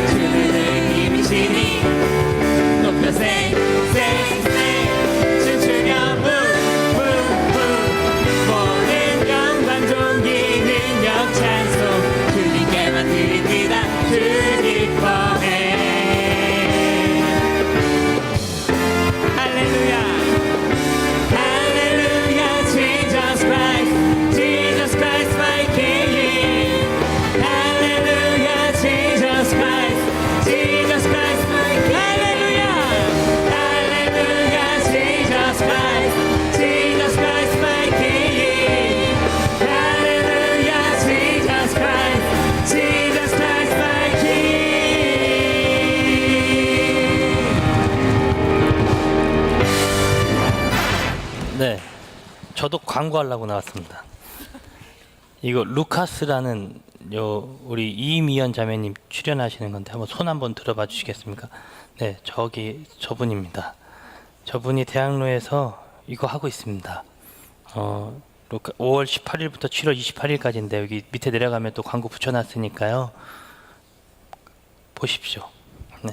Speaker 4: 주를 이기시니 높여 say 춤추며 모든 영광 존귀 능력 찬송 주님께만 드립니다 주 기뻐해 할렐루야 Hallelujah, Jesus Christ my King. Hallelujah, Jesus Christ my King. Hallelujah, Jesus Christ my King. Hallelujah, Jesus Christ my King.
Speaker 7: 네, 저도 광고하려고 나왔습니다. 이거 루카스라는 우리 이미연 자매님 출연하시는 건데 한번 손 한번 들어봐 주시겠습니까? 네, 저분입니다. 저분이 대학로에서 이거 하고 있습니다. 5월 18일부터 7월 28일까지인데 여기 밑에 내려가면 또 광고 붙여놨으니까요. 보십시오. 네,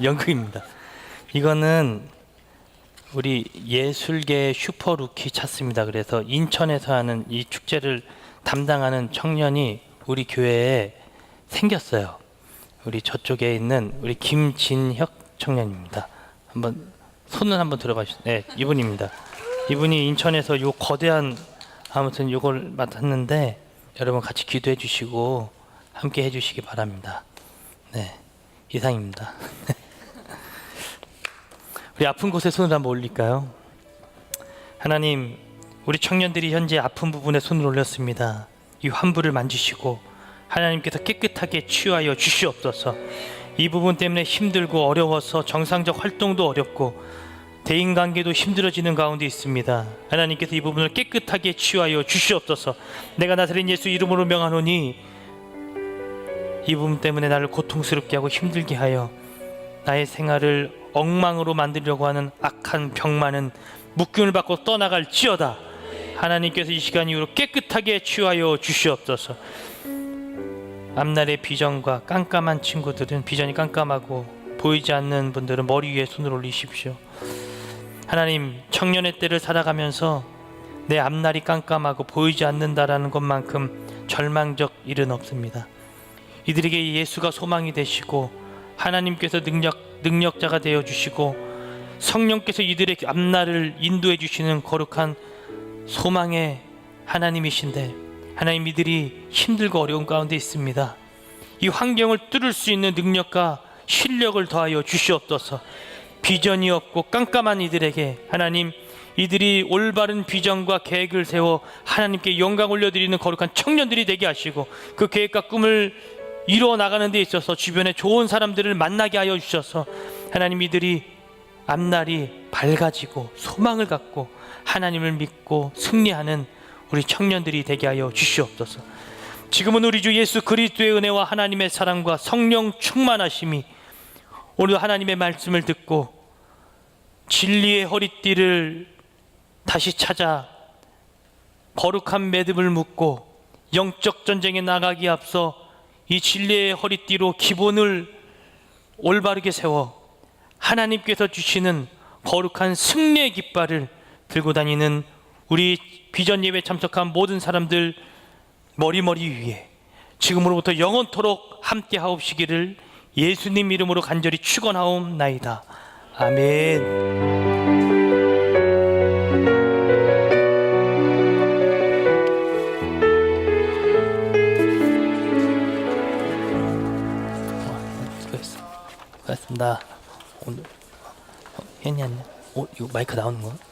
Speaker 7: 연극입니다. 이거는 우리 예술계 슈퍼루키 찾습니다. 그래서 인천에서 하는 이 축제를 담당하는 청년이 우리 교회에 생겼어요. 우리 저쪽에 있는 우리 김진혁 청년입니다. 한번 손을 한번 들어봐 주세요. 네, 이분입니다. 이분이 인천에서 요 거대한 아무튼 요걸 맡았는데 여러분 같이 기도해 주시고 함께 해 주시기 바랍니다. 네, 이상입니다. 우리 아픈 곳에 손을 한번 올릴까요? 하나님, 우리 청년들이 현재 아픈 부분에 손을 올렸습니다. 이 환부를 만지시고 하나님께서 깨끗하게 치유하여 주시옵소서. 이 부분 때문에 힘들고 어려워서 정상적 활동도 어렵고 대인관계도 힘들어지는 가운데 있습니다. 하나님께서 이 부분을 깨끗하게 치유하여 주시옵소서. 내가 나사렛 예수 이름으로 명하노니 이 부분 때문에 나를 고통스럽게 하고 힘들게 하여 나의 생활을 엉망으로 만들려고 하는 악한 병만은 묶임을 받고 떠나갈지어다. 하나님께서 이 시간 이후로 깨끗하게 치유하여 주시옵소서. 앞날의 비전과 깜깜한 친구들은 비전이 깜깜하고 보이지 않는 분들은 머리 위에 손을 올리십시오. 하나님, 청년의 때를 살아가면서 내 앞날이 깜깜하고 보이지 않는다라는 것만큼 절망적 일은 없습니다. 이들에게 예수가 소망이 되시고 하나님께서 능력자가 되어 주시고 성령께서 이들의 앞날을 인도해 주시는 거룩한 소망의 하나님이신데 하나님, 이들이 힘들고 어려운 가운데 있습니다. 이 환경을 뚫을 수 있는 능력과 실력을 더하여 주시옵소서. 비전이 없고 깜깜한 이들에게 하나님, 이들이 올바른 비전과 계획을 세워 하나님께 영광 올려드리는 거룩한 청년들이 되게 하시고, 그 계획과 꿈을 이루어 나가는 데 있어서 주변에 좋은 사람들을 만나게 하여 주셔서 하나님, 이들이 앞날이 밝아지고 소망을 갖고 하나님을 믿고 승리하는 우리 청년들이 되게 하여 주시옵소서. 지금은 우리 주 예수 그리스도의 은혜와 하나님의 사랑과 성령 충만하심이 오늘 하나님의 말씀을 듣고 진리의 허리띠를 다시 찾아 거룩한 믿음을 묻고 영적 전쟁에 나가기에 앞서 이 진리의 허리띠로 기본을 올바르게 세워 하나님께서 주시는 거룩한 승리의 깃발을 들고 다니는 우리 비전 예배 참석한 모든 사람들 머리머리 위에 지금으로부터 영원토록 함께 하옵시기를 예수님 이름으로 간절히 축원하옵나이다. 아멘. 수고했습니다. 오늘 했냐? 이거 마이크 나오는 거?